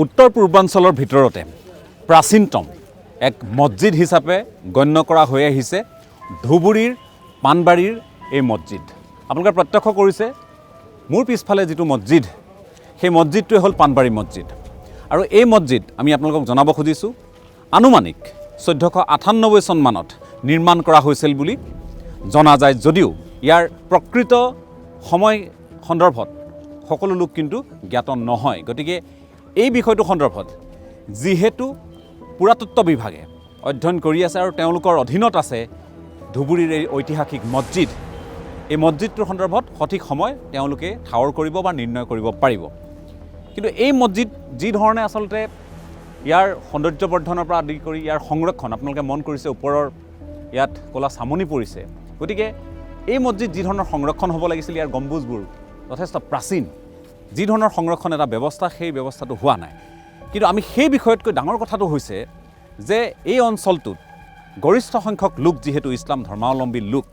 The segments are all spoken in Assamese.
উত্তৰ পূৰ্বাঞ্চলৰ ভিতৰতে প্ৰাচীনতম এক মছজিদ হিচাপে গণ্য কৰা হৈ আহিছে ধুবুৰীৰ পাণবাৰীৰ এই মছজিদ। আপোনালোকে প্ৰত্যক্ষ কৰিছে মোৰ পিছফালে যিটো মছজিদ, সেই মছজিদটোৱে হ'ল পাণবাৰী মছজিদ। আৰু এই মছজিদ আমি আপোনালোকক জনাব খুজিছোঁ আনুমানিক 1498 চনমানত নিৰ্মাণ কৰা হৈছিল বুলি জনা যায়, যদিও ইয়াৰ প্ৰকৃত সময় সন্দৰ্ভত সকলো লোক কিন্তু জ্ঞাত নহয়। গতিকে এই বিষয়টো সন্দৰ্ভত যিহেতু পুৰাতত্ত্ব বিভাগে অধ্যয়ন কৰি আছে আৰু তেওঁলোকৰ অধীনত আছে ধুবুৰীৰ এই ঐতিহাসিক মছজিদ, এই মছজিদটোৰ সন্দৰ্ভত সঠিক সময় তেওঁলোকে ঠাৱৰ কৰিব বা নিৰ্ণয় কৰিব পাৰিব। কিন্তু এই মছজিদ যি ধৰণে আচলতে ইয়াৰ সৌন্দৰ্যবৰ্ধনৰ পৰা আদি কৰি ইয়াৰ সংৰক্ষণ, আপোনালোকে মন কৰিছে ওপৰৰ ইয়াত ক'লা চামনি পৰিছে। গতিকে এই মছজিদ যি ধৰণৰ সংৰক্ষণ হ'ব লাগিছিল, ইয়াৰ গম্বুজবোৰ যথেষ্ট প্ৰাচীন, যি ধৰণৰ সংৰক্ষণ এটা ব্যৱস্থা, সেই ব্যৱস্থাটো হোৱা নাই। কিন্তু আমি সেই বিষয়তকৈ ডাঙৰ কথাটো হৈছে যে এই অঞ্চলটোত গৰিষ্ঠ সংখ্যক লোক যিহেতু ইছলাম ধৰ্মাৱলম্বী লোক,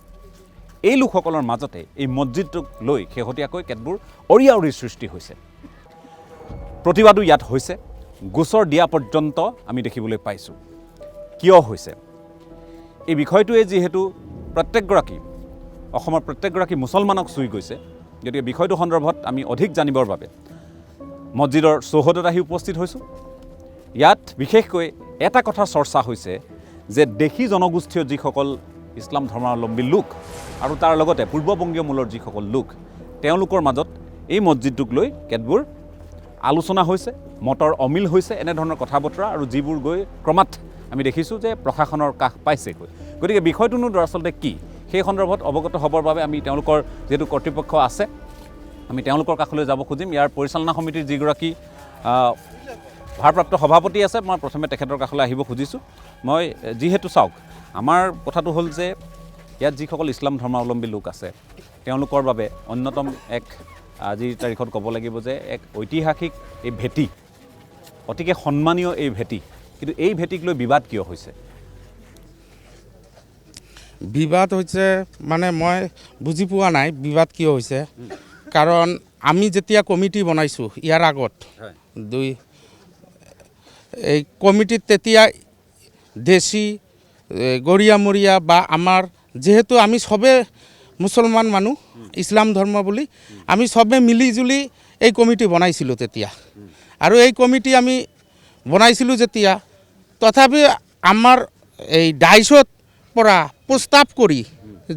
এই লোকসকলৰ মাজতে এই মছজিদটোক লৈ শেহতীয়াকৈ কেতবোৰ অৰিয়া-অৰিৰ সৃষ্টি হৈছে। প্ৰতিবাদো ইয়াত হৈছে, গোচৰ দিয়া পৰ্যন্ত আমি দেখিবলৈ পাইছোঁ। কিয় হৈছে এই বিষয়টোৱে যিহেতু প্ৰত্যেকগৰাকী অসমৰ প্ৰত্যেকগৰাকী মুছলমানক চুই গৈছে, গতিকে বিষয়টো সন্দৰ্ভত আমি অধিক জানিবৰ বাবে মছজিদৰ চৌহদত আহি উপস্থিত হৈছোঁ। ইয়াত বিশেষকৈ এটা কথা চৰ্চা হৈছে যে দেশী জনগোষ্ঠীয় যিসকল ইছলাম ধৰ্মাৱলম্বী লোক আৰু তাৰ লগতে পূৰ্ববংগীয় মূলৰ যিসকল লোক, তেওঁলোকৰ মাজত এই মছজিদটোক লৈ কেতবোৰ আলোচনা হৈছে, মতৰ অমিল হৈছে, এনেধৰণৰ কথা বতৰা, আৰু যিবোৰ গৈ ক্ৰমাৎ আমি দেখিছোঁ যে প্ৰশাসনৰ কাষ পাইছেগৈ। গতিকে বিষয়টোনো দৰাচলতে কি, সেই সন্দৰ্ভত অৱগত হ'বৰ বাবে আমি তেওঁলোকৰ যিহেতু কৰ্তৃপক্ষ আছে, আমি তেওঁলোকৰ কাষলৈ যাব খুজিম। ইয়াৰ পৰিচালনা সমিতিৰ যিগৰাকী ভাৰপ্ৰাপ্ত সভাপতি আছে, মই প্ৰথমে তেখেতৰ কাষলৈ আহিব খুজিছোঁ। মই যিহেতু চাওক, আমাৰ কথাটো হ'ল যে ইয়াত যিসকল ইছলাম ধৰ্মাৱলম্বী লোক আছে, তেওঁলোকৰ বাবে অন্যতম এক আজিৰ তাৰিখত ক'ব লাগিব যে এক ঐতিহাসিক এই ভেটি, অতিকে সন্মানীয় এই ভেটি, কিন্তু এই ভেটিক লৈ বিবাদ কিয় হৈছে? বিবাদ হৈছে মানে মই বুজি পোৱা নাই বিবাদ কিয় হৈছে। কাৰণ আমি যেতিয়া কমিটি বনাইছোঁ ইয়াৰ আগত এই কমিটিত তেতিয়া দেশী গৰিয়ামৰীয়া বা আমাৰ যিহেতু আমি চবে মুছলমান মানুহ, ইছলাম ধৰ্ম বুলি আমি চবে মিলি জুলি এই কমিটি বনাইছিলোঁ তেতিয়া। আৰু এই কমিটি আমি বনাইছিলোঁ যেতিয়া, তথাপি আমাৰ এই ডাইচত পৰা প্ৰস্তাৱ কৰি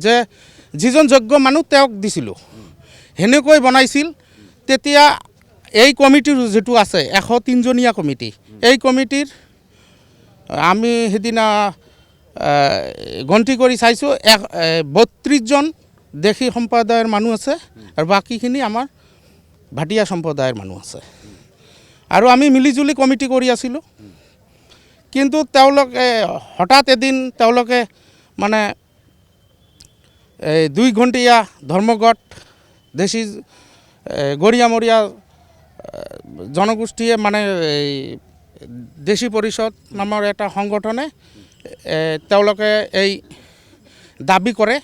যে যিজন যোগ্য মানুহ তেওঁক দিছিলোঁ, সেনেকৈ বনাইছিল। তেতিয়া এই কমিটিৰ যিটো আছে 103 জনীয়া কমিটি, এই কমিটিৰ আমি সেইদিনা গন্তি কৰি চাইছোঁ 32 জন দেশী সম্প্ৰদায়ৰ মানুহ আছে আৰু বাকীখিনি আমাৰ ভাটিয়া সম্প্ৰদায়ৰ মানুহ আছে। আৰু আমি মিলিজুলি কমিটি কৰি আছিলোঁ। কিন্তু তেওঁলোকে হঠাৎ এদিন তেওঁলোকে মানে 2 ঘণ্টীয়া ধৰ্মঘট দেশী গৰিয়ামৰীয়া জনগোষ্ঠীয়ে মানে এই দেশী পৰিষদ নামৰ এটা সংগঠনে তেওঁলোকে এই দাবী কৰে।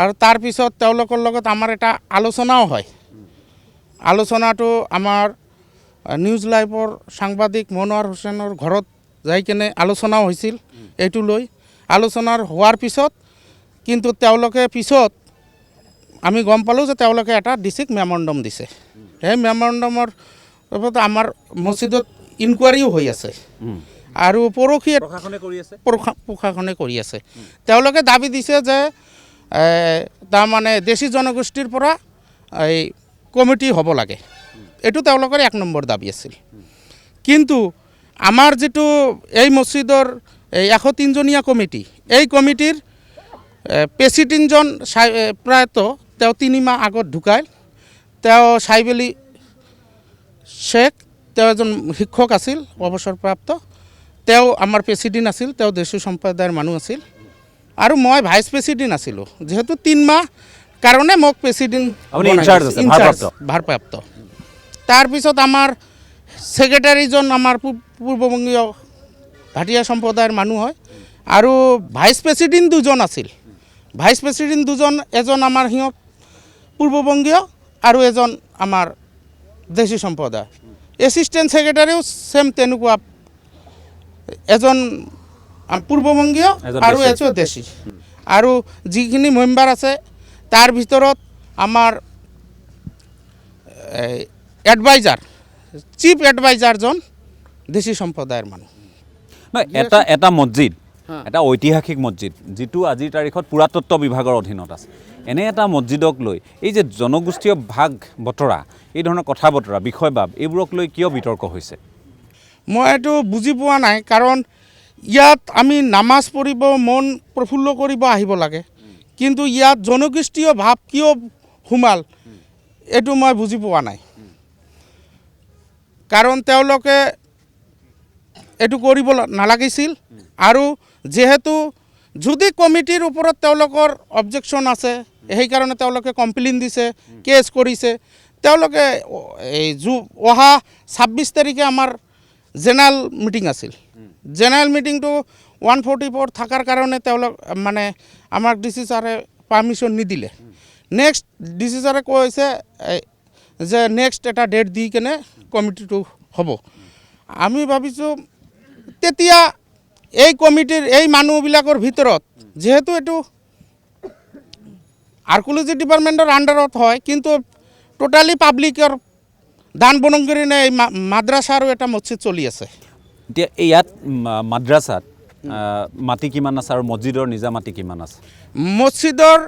আৰু তাৰপিছত তেওঁলোকৰ লগত আমাৰ এটা আলোচনাও হয়। আলোচনাটো আমাৰ নিউজ লাইভৰ সাংবাদিক মনোৱাৰ হুছেইনৰ ঘৰত যাই কেনে আলোচনাও হৈছিল এইটো লৈ। আলোচনাৰ হোৱাৰ পিছত কিন্তু তেওঁলোকে পিছত আমি গম পালোঁ যে তেওঁলোকে এটা ডিষ্ট্ৰিক্ট মেমৰেণ্ডাম দিছে। সেই মেমৰেণ্ডামৰ ওপৰত আমাৰ মছজিদত ইনকুৱাৰীও হৈ আছে আৰু পৰহি প্ৰশাসনে কৰি আছে। তেওঁলোকে দাবী দিছে যে তাৰমানে দেশী জনগোষ্ঠীৰ পৰা এই কমিটি হ'ব লাগে, এইটো তেওঁলোকৰ 1 নম্বৰ দাবী আছিল। কিন্তু আমাৰ যিটো এই মছজিদৰ 103 জনীয়া কমিটি, এই কমিটিৰ প্ৰেছিডেণ্টজন প্ৰায়তো তেওঁ 3 মাহ আগত ঢুকাল। তেওঁ চাইব আলী শ্বেখ, তেওঁ এজন শিক্ষক আছিল অৱসৰপ্ৰাপ্ত। তেওঁ আমাৰ প্ৰেছিডেণ্ট আছিল, তেওঁ দেশী সম্প্ৰদায়ৰ মানুহ আছিল। আৰু মই ভাইচ প্ৰেছিডেণ্ট আছিলোঁ, যিহেতু 3 মাহ কাৰণে মোক প্ৰেছিডেণ্ট ভাৰপ্ৰাপ্ত। তাৰপিছত আমাৰ ছেক্ৰেটাৰীজন আমাৰ পূৰ্ববংগীয় ভাটিয়া সম্প্ৰদায়ৰ মানুহ হয়। আৰু ভাইচ প্ৰেছিডেণ্ট 2জন আছিল। ভাইচ প্ৰেছিডেণ্ট 2জন, এজন আমাৰ সিহঁত পূৰ্ববংগীয় আৰু এজন আমাৰ দেশী সম্প্ৰদায়, এছিষ্টেণ্ট ছেক্ৰেটাৰীও ছেম তেনেকুৱা এজন পূৰ্ববংগীয় আৰু এজন দেশী। আৰু যিখিনি মেম্বাৰ আছে তাৰ ভিতৰত আমাৰ এডভাইজাৰ, চিফ এডভাইজাৰজন দেশী সম্প্ৰদায়ৰ মানুহ। নহয়, এটা মছজিদ, এটা ঐতিহাসিক মছজিদ, যিটো আজিৰ তাৰিখত পুৰাতত্ত্ব বিভাগৰ অধীনত আছে, এনে এটা মছজিদক লৈ এই যে জনগোষ্ঠীয় ভাগ বতৰা, এই ধৰণৰ কথা বতৰা, বিষয়বাব, এইবোৰক লৈ কিয় বিতৰ্ক হৈছে? মই এইটো বুজি পোৱা নাই, কাৰণ ইয়াত আমি নামাজ পঢ়িব, মন প্ৰফুল্ল কৰিব আহিব লাগে, কিন্তু ইয়াত জনগোষ্ঠীয় ভাৱ কিয় সোমাল এইটো মই বুজি পোৱা নাই। কাৰণ তেওঁলোকে এইটো কৰিব নালাগিছিল, আৰু যিহেতু যদি কমিটিৰ ওপৰত তেওঁলোকৰ অবজেকশ্যন আছে, সেইকাৰণে তেওঁলোকে কমপ্লেইন দিছে, কেছ কৰিছে। তেওঁলোকে এই অহা 26 তাৰিখে আমাৰ জেনেৰেল মিটিং আছিল। জেনেৰেল মিটিংটো 144 থকাৰ কাৰণে তেওঁলোক মানে আমাক ডিচি ছাৰে পাৰ্মিশ্যন নিদিলে। নেক্সট ডিচি ছাৰে কৈছে যে নেক্সট এটা ডেট দি কেনে কমিটিটো হ'ব। আমি ভাবিছোঁ তেতিয়া এই কমিটিৰ এই মানুহবিলাকৰ ভিতৰত, যিহেতু এইটো আৰ্কিঅলজি ডিপাৰ্টমেণ্টৰ আণ্ডাৰত হয়, কিন্তু টোটালি পাব্লিকৰ দান বনংগিৰি নে এই মাদ্ৰাছাৰো এটা মছজিদ চলি আছে। এতিয়া ইয়াত মাদ্ৰাছাত মাটি কিমান আছে আৰু মছজিদৰ নিজা মাটি কিমান আছে? মছজিদৰ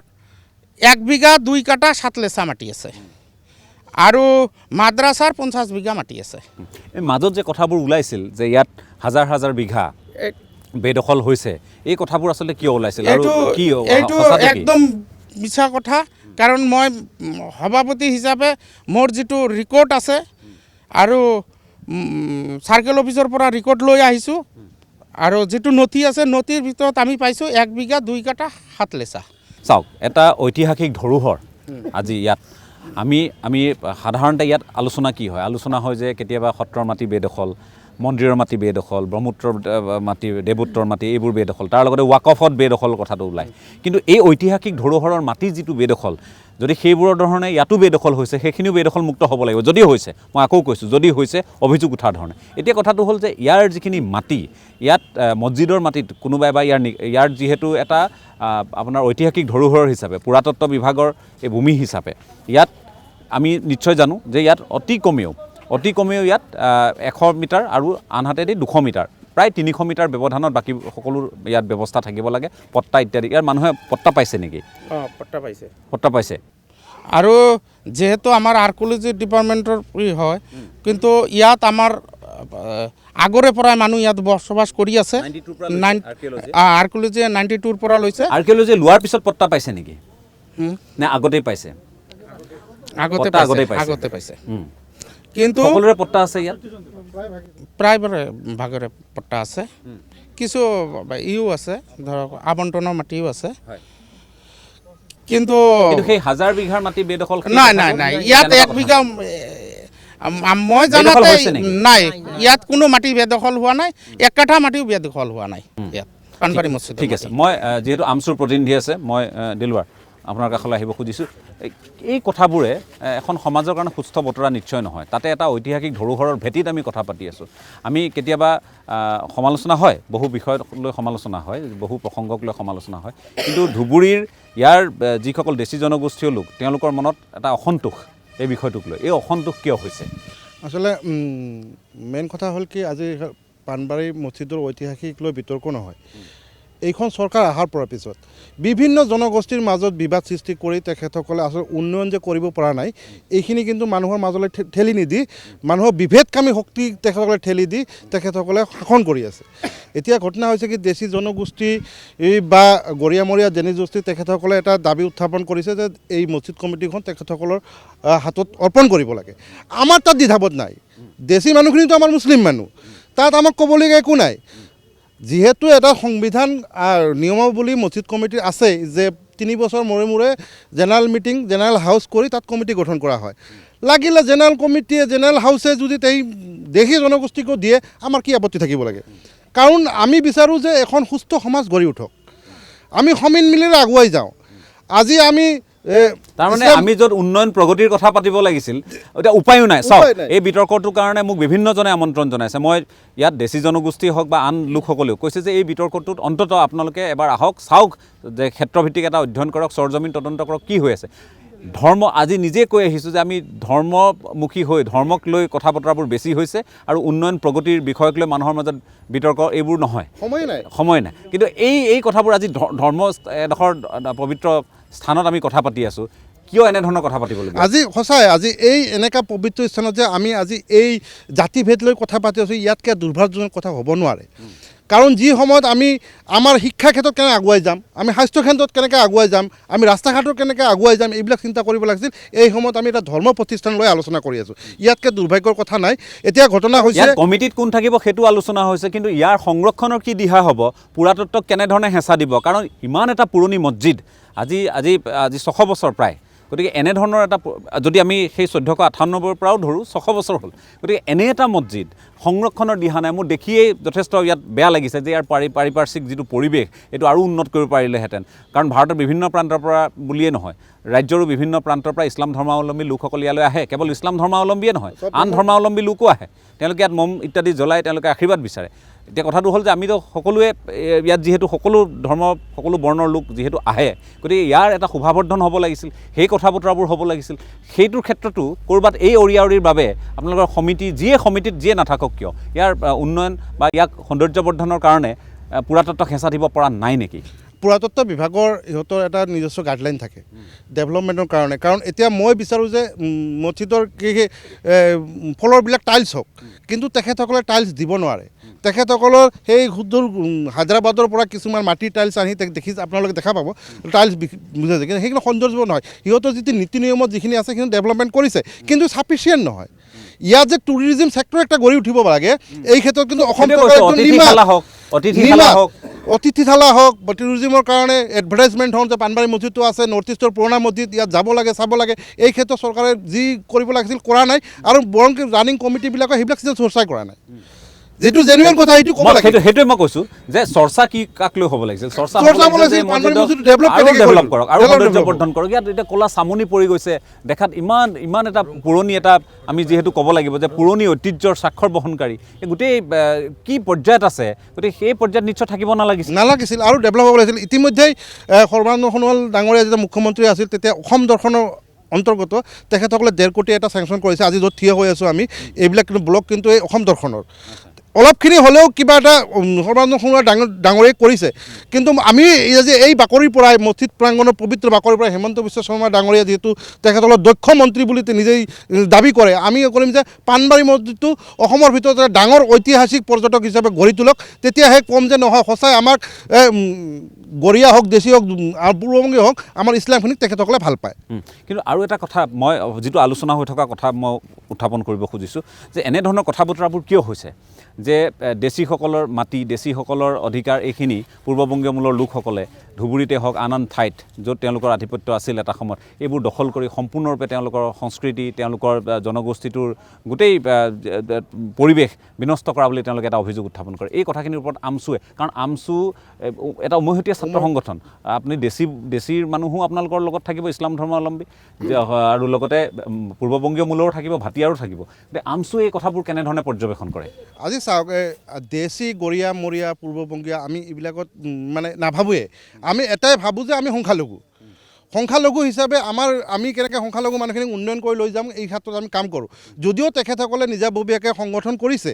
1 বিঘা 2 কাঠা 7 লেচা মাটি আছে, আৰু মাদ্ৰাছাৰ 50 বিঘা মাটি আছে। এই মাজত যে কথাবোৰ ওলাইছিল যে ইয়াত হাজাৰ হাজাৰ বিঘা বেদখল হৈছে, এই কথাবোৰ আচলতে কিয় ওলাইছিল আৰু কি এইটো একদম মিছা কথা। কাৰণ মই সভাপতি হিচাপে মোৰ যিটো ৰেকৰ্ড আছে, আৰু চাৰ্কেল অফিচৰ পৰা ৰেকৰ্ড লৈ আহিছোঁ, আৰু যিটো নথি আছে, নথিৰ ভিতৰত আমি পাইছোঁ 1 বিঘা 2 কাঠা 7 লেচা। চাওক, এটা ঐতিহাসিক ধৰোহৰ আজি ইয়াত আমি সাধাৰণতে ইয়াত আলোচনা কি হয়? আলোচনা হয় যে কেতিয়াবা সত্ৰৰ মাটি বেদখল, মন্দিৰৰ মাটি বেদখল, ব্ৰহ্মপুত্ৰৰ মাটি, দেৱোত্তৰ মাটি, এইবোৰ বেদখল, তাৰ লগতে ৱাকফত বেদখল কথাটো ওলায়। কিন্তু এই ঐতিহাসিক ধৰোহৰৰ মাটি যিটো বেদখল, যদি সেইবোৰৰ ধৰণে ইয়াতো বেদখল হৈছে, সেইখিনিও বেদখল মুক্ত হ'ব লাগিব। যদি হৈছে, মই আকৌ কৈছোঁ, যদি হৈছে অভিযোগ উঠাৰ ধৰণে। এতিয়া কথাটো হ'ল যে ইয়াৰ যিখিনি মাটি, ইয়াত মছজিদৰ মাটিত কোনোবাই বা ইয়াৰ যিহেতু এটা আপোনাৰ ঐতিহাসিক ধৰোহৰ হিচাপে, পুৰাতত্ত্ব বিভাগৰ এই ভূমি হিচাপে, ইয়াত আমি নিশ্চয় জানো যে ইয়াত অতি কমেও ইয়াত 100 মিটাৰ আৰু আনহাতেদি 200 মিটাৰ, প্ৰায় 300 মিটাৰ ব্যৱধানত বাকী সকলো ইয়াত ব্যৱস্থা থাকিব লাগে, পট্টা ইত্যাদি। ইয়াৰ মানুহে পট্টা পাইছে নেকি? পট্টা পাইছে। আৰু যিহেতু আমাৰ আৰ্কিঅলজি ডিপাৰ্টমেণ্টৰ হয়, কিন্তু ইয়াত আমাৰ আগৰে পৰাই মানুহ ইয়াত বসবাস কৰি আছে। আৰ্কিঅলজি 92ৰ পৰা লৈছে। আৰ্কিঅলজি লোৱাৰ পিছত পট্টা পাইছে নেকি, নে আগতেই পাইছে? আগতে পাইছে। কিন্তু সকলোৰে পট্টা আছে ইয়াত, প্ৰায় ভাগৰে পট্টা আছে, কিছু ইও আছে, ধৰক আবণ্টনৰ মাটিও আছে। কিন্তু সেই 1000 বিঘাৰ মাটি বেদখল নাই, ইয়াত 1 বিঘা মই জানাতে নাই, ইয়াত কোনো মাটি বেদখল হোৱা নাই, 1 কাঠা মাটিও বেদখল হোৱা নাই ইয়াত পানবাৰী মছজিদ। ঠিক আছে, মই যিহেতু আমচুৰ প্ৰতিনিধি আছে, মই দিলৱাৰ আপোনাৰ কাষলৈ আহিব খুজিছোঁ। এই কথাবোৰে এখন সমাজৰ কাৰণে সুস্থ বতৰা নিশ্চয় নহয়। তাতে এটা ঐতিহাসিক ধৰোহৰৰ ভেটিত আমি কথা পাতি আছোঁ। আমি কেতিয়াবা সমালোচনা হয়, বহু বিষয়ক লৈ সমালোচনা হয়, বহু প্ৰসংগক লৈ সমালোচনা হয়, কিন্তু ধুবুৰীৰ ইয়াৰ যিসকল দেশী জনগোষ্ঠীয় লোক, তেওঁলোকৰ মনত এটা অসন্তোষ এই বিষয়টোক লৈ। এই অসন্তোষ কিয় হৈছে? আচলতে মেইন কথা হ'ল কি, আজি পানবাৰী মছজিদৰ ঐতিহাসিক লৈ বিতৰ্ক নহয়। এইখন চৰকাৰ অহাৰ পৰা পিছত বিভিন্ন জনগোষ্ঠীৰ মাজত বিবাদ সৃষ্টি কৰি তেখেতসকলে আচলতে উন্নয়ন যে কৰিব পৰা নাই, এইখিনি কিন্তু মানুহৰ মাজলৈ ঠেলি নিদি, মানুহৰ বিভেদকামী শক্তি তেখেতসকলে ঠেলি দি তেখেতসকলে শাসন কৰি আছে। এতিয়া ঘটনা হৈছে কি, দেশী জনগোষ্ঠী বা গৰিয়ামৰীয়া জনগোষ্ঠী তেখেতসকলে এটা দাবী উত্থাপন কৰিছে যে এই মছজিদ কমিটিখন তেখেতসকলৰ হাতত অৰ্পণ কৰিব লাগে। আমাৰ তাত দ্বিধাবোধ নাই, দেশী মানুহখিনিতো আমাৰ মুছলিম মানুহ, তাত আমাক ক'বলগীয়া একো নাই। যিহেতু এটা সংবিধান নিয়মাৱলী মছজিদ কমিটিৰ আছে যে 3 বছৰ মূৰে মূৰে জেনেৰেল মিটিং, জেনেৰেল হাউচ কৰি তাত কমিটি গঠন কৰা হয়। লাগিলে জেনেৰেল হাউচে যদি এই দেশী জনগোষ্ঠীকো দিয়ে, আমাৰ কি আপত্তি থাকিব লাগে? কাৰণ আমি বিচাৰোঁ যে এখন সুস্থ সমাজ গঢ়ি উঠক, আমি সমিল মিলেৰে আগুৱাই যাওঁ। আজি আমি তাৰমানে আমি য'ত উন্নয়ন প্ৰগতিৰ কথা পাতিব লাগিছিল এতিয়া উপায়ো নাই চাওক এই বিতৰ্কটোৰ কাৰণে মোক বিভিন্নজনে আমন্ত্ৰণ জনাইছে মই ইয়াত দেশী জনগোষ্ঠী হওক বা আন লোকসকলেও কৈছে যে এই বিতৰ্কটোত অন্ততঃ আপোনালোকে এবাৰ আহক চাওক যে ক্ষেত্ৰভিত্তিক এটা অধ্যয়ন কৰক চৰজমিন তদন্ত কৰক কি হৈ আছে ধৰ্ম আজি নিজে কৈ আহিছোঁ যে আমি ধৰ্মমুখী হৈ ধৰ্মক লৈ কথা বতৰাবোৰ বেছি হৈছে আৰু উন্নয়ন প্ৰগতিৰ বিষয়ক লৈ মানুহৰ মাজত বিতৰ্ক এইবোৰ নহয় সময় নাই কিন্তু এই কথাবোৰ আজি ধৰ্ম এডোখৰ পবিত্ৰ স্থানত আমি কথা পাতি আছোঁ কিয় এনেধৰণৰ কথা পাতিবলগীয়া আজি সঁচাই আজি এই এনেকুৱা পবিত্ৰ স্থানত যে আমি আজি এই জাতিভেদ লৈ কথা পাতি আছোঁ ইয়াতকৈ দুৰ্ভাগ্যজনক কথা হ'ব নোৱাৰে কাৰণ যি সময়ত আমি আমাৰ শিক্ষা ক্ষেত্ৰত কেনেকৈ আগুৱাই যাম আমি স্বাস্থ্য ক্ষেত্ৰত কেনেকৈ আগুৱাই যাম আমি ৰাস্তা ঘাটত কেনেকৈ আগুৱাই যাম এইবিলাক চিন্তা কৰিব লাগিছিল এই সময়ত আমি এটা ধৰ্ম প্ৰতিষ্ঠান লৈ আলোচনা কৰি আছোঁ ইয়াতকৈ দুৰ্ভাগ্যৰ কথা নাই এতিয়া ঘটনা হৈছে কমিটিত কোন থাকিব সেইটো আলোচনা হৈছে কিন্তু ইয়াৰ সংৰক্ষণৰ কি দিহা হ'ব পুৰাতত্বক কেনেধৰণে হেঁচা দিব কাৰণ ইমান এটা পুৰণি মছজিদ আজি 600 বছৰ প্ৰায় গতিকে এনেধৰণৰ এটা যদি আমি সেই 1498 পৰাও ধৰোঁ 600 বছৰ হ'ল গতিকে এনে এটা মছজিদ সংৰক্ষণৰ দিহা নাই মোৰ দেখিয়েই যথেষ্ট ইয়াত বেয়া লাগিছে যে ইয়াৰ পাৰিপাৰ্শ্বিক যিটো পৰিৱেশ এইটো আৰু উন্নত কৰিব পাৰিলেহেঁতেন কাৰণ ভাৰতৰ বিভিন্ন প্ৰান্তৰ পৰা বুলিয়ে নহয় ৰাজ্যৰো বিভিন্ন প্ৰান্তৰ পৰা ইছলাম ধৰ্মাৱলম্বী লোকসকল ইয়ালৈ আহে কেৱল ইছলাম ধৰ্মাৱলম্বীয়ে নহয় আন ধৰ্মাৱলম্বী লোকো আহে তেওঁলোকে ইয়াত মম ইত্যাদি জ্বলাই তেওঁলোকে আশীৰ্বাদ বিচাৰে এতিয়া কথাটো হ'ল যে আমিতো সকলোৱে ইয়াত যিহেতু সকলো ধৰ্ম সকলো বৰ্ণৰ লোক যিহেতু আহে গতিকে ইয়াৰ এটা শোভাবৰ্ধন হ'ব লাগিছিল সেই কথা বতৰাবোৰ হ'ব লাগিছিল সেইটোৰ ক্ষেত্ৰতো ক'ৰবাত এই অৰিয়াউৰিৰ বাবে আপোনালোকৰ সমিতি সমিতিত যিয়ে নাথাকক কিয় ইয়াৰ উন্নয়ন বা ইয়াক সৌন্দৰ্যবৰ্ধনৰ কাৰণে পুৰাতত্বক হেঁচা দিব পৰা নাই নেকি পুৰাতত্ব বিভাগৰ ইহঁতৰ এটা নিজস্ব গাইডলাইন থাকে ডেভেলপমেণ্টৰ কাৰণে কাৰণ এতিয়া মই বিচাৰোঁ যে মছজিদৰ ফ্ল'ৰবিলাক টাইলছ হওক কিন্তু তেখেতসকলে টাইলছ দিব নোৱাৰে তেখেতসকলৰ সেই সুদূৰ হায়দৰাবাদৰ পৰা কিছুমান মাটিৰ টাইলছ আনি আপোনালোকে দেখা পাব টাইলছ বুজাইছে কিন্তু সেইখিনি সৌন্দৰ্য নহয় সিহঁতৰ যিটো নীতি নিয়মত যিখিনি আছে সেইখিনি ডেভেলপমেণ্ট কৰিছে কিন্তু চাফিচিয়েণ্ট নহয় ইয়াত যে টুৰিজিম ছেক্টৰ একটা গঢ়ি উঠিব লাগে এই ক্ষেত্ৰত কিন্তু অসম অতিথিশালা হওক বা টুৰিজিমৰ কাৰণে এডভাৰটাইজমেণ্ট হওক যে পানবাৰী মছজিদটো আছে নৰ্থ ইষ্টৰ পুৰণা মছজিদ ইয়াত যাব লাগে চাব লাগে এই ক্ষেত্ৰত চৰকাৰে যি কৰিব লাগিছিল কৰা নাই আৰু বৰং ৰানিং কমিটিবিলাকে সেইবিলাক চৰ্চাই কৰা নাই যেটো জেনুইন কথা এইটো ক'ব লাগে সেইটোৱে মই কৈছোঁ যে চৰ্চা কি কাক লৈ হ'ব লাগিছিল চৰ্চা ডেভেলপ কৰক আৰু সৌন্দৰ্যবৰ্ধন কৰক ইয়াত এতিয়া ক'লা চামনি পৰি গৈছে দেখাত ইমান এটা পুৰণি এটা আমি যিহেতু ক'ব লাগিব যে পুৰণি ঐতিহ্যৰ স্বাক্ষৰ বহনকাৰী এই গোটেই কি পৰ্যায়ত আছে গতিকে সেই পৰ্যায়ত নিশ্চয় থাকিব নালাগিছিল আৰু ডেভেলপ হ'ব লাগিছিল ইতিমধ্যেই সৰ্বানন্দ সোণোৱাল ডাঙৰীয়া যেতিয়া মুখ্যমন্ত্ৰী আছিল তেতিয়া অসম দৰ্শনৰ অন্তৰ্গত তেখেতসকলে 1.5 কোটি এটা চেংচন কৰিছে আজি য'ত থিয় হৈ আছোঁ আমি এইবিলাক কিন্তু ব্লক কিন্তু এই অসম দৰ্শনৰ অলপখিনি হ'লেও কিবা এটা সৰ্বানন্দ সোণোৱাল ডাঙৰীয়াই কৰিছে কিন্তু আমি এই বাকৰিৰ পৰাই মছজিদ প্ৰাংগণৰ পবিত্ৰ বাকৰিৰ পৰা হিমন্ত বিশ্ব শৰ্মা ডাঙৰীয়া যিহেতু তেখেতসকলৰ দক্ষ মন্ত্ৰী বুলি নিজেই দাবী কৰে আমি কৰিম যে পানবাৰী মছজিদটো অসমৰ ভিতৰত এটা ডাঙৰ ঐতিহাসিক পৰ্যটক হিচাপে গঢ়ি তোলক তেতিয়াহে কম যে নহয় সঁচাই আমাক গৰিয়া হওক দেশী হওক আৰু পূৰ্ববংগী হওক আমাৰ ইছলামখিনিক তেখেতসকলে ভাল পায় কিন্তু আৰু এটা কথা মই যিটো আলোচনা হৈ থকা কথা মই উত্থাপন কৰিব খুজিছোঁ যে এনেধৰণৰ কথা বতৰাবোৰ কিয় হৈছে যে দেশীসকলৰ মাটি দেশীসকলৰ অধিকাৰ এইখিনি পূৰ্ববংগীয় মূলৰ লোকসকলে ধুবুৰীতে হওক আন ঠাইত য'ত তেওঁলোকৰ আধিপত্য আছিল এটা সময়ত এইবোৰ দখল কৰি সম্পূৰ্ণৰূপে তেওঁলোকৰ সংস্কৃতি তেওঁলোকৰ জনগোষ্ঠীটোৰ গোটেই পৰিৱেশ বিনষ্ট কৰা বুলি তেওঁলোকে এটা অভিযোগ উত্থাপন কৰে এই কথাখিনিৰ ওপৰত আমচুৱে কাৰণ আমচু এটা উমৈহতীয়া ছাত্ৰ সংগঠন আপুনি দেশীৰ মানুহো আপোনালোকৰ লগত থাকিব ইছলাম ধৰ্মাৱলম্বী আৰু লগতে পূৰ্ববংগীয় মূলৰো থাকিব ভাটিয়াৰো থাকিব গতিকে আমচুৱে এই কথাবোৰ কেনেধৰণে পৰ্যবেক্ষণ কৰে আজি চাওক দেশী গৰিয়া মৰিয়া পূৰ্ববংগীয়া আমি এইবিলাকত মানে নাভাবোঁৱে আমি এটাই ভাবোঁ যে আমি সংখ্যালঘু হিচাপে আমি কেনেকৈ সংখ্যালঘু মানুহখিনিক উন্নয়ন কৰি লৈ যাম এই ক্ষেত্ৰত আমি কাম কৰোঁ যদিও তেখেতসকলে নিজাববীয়াকৈ সংগঠন কৰিছে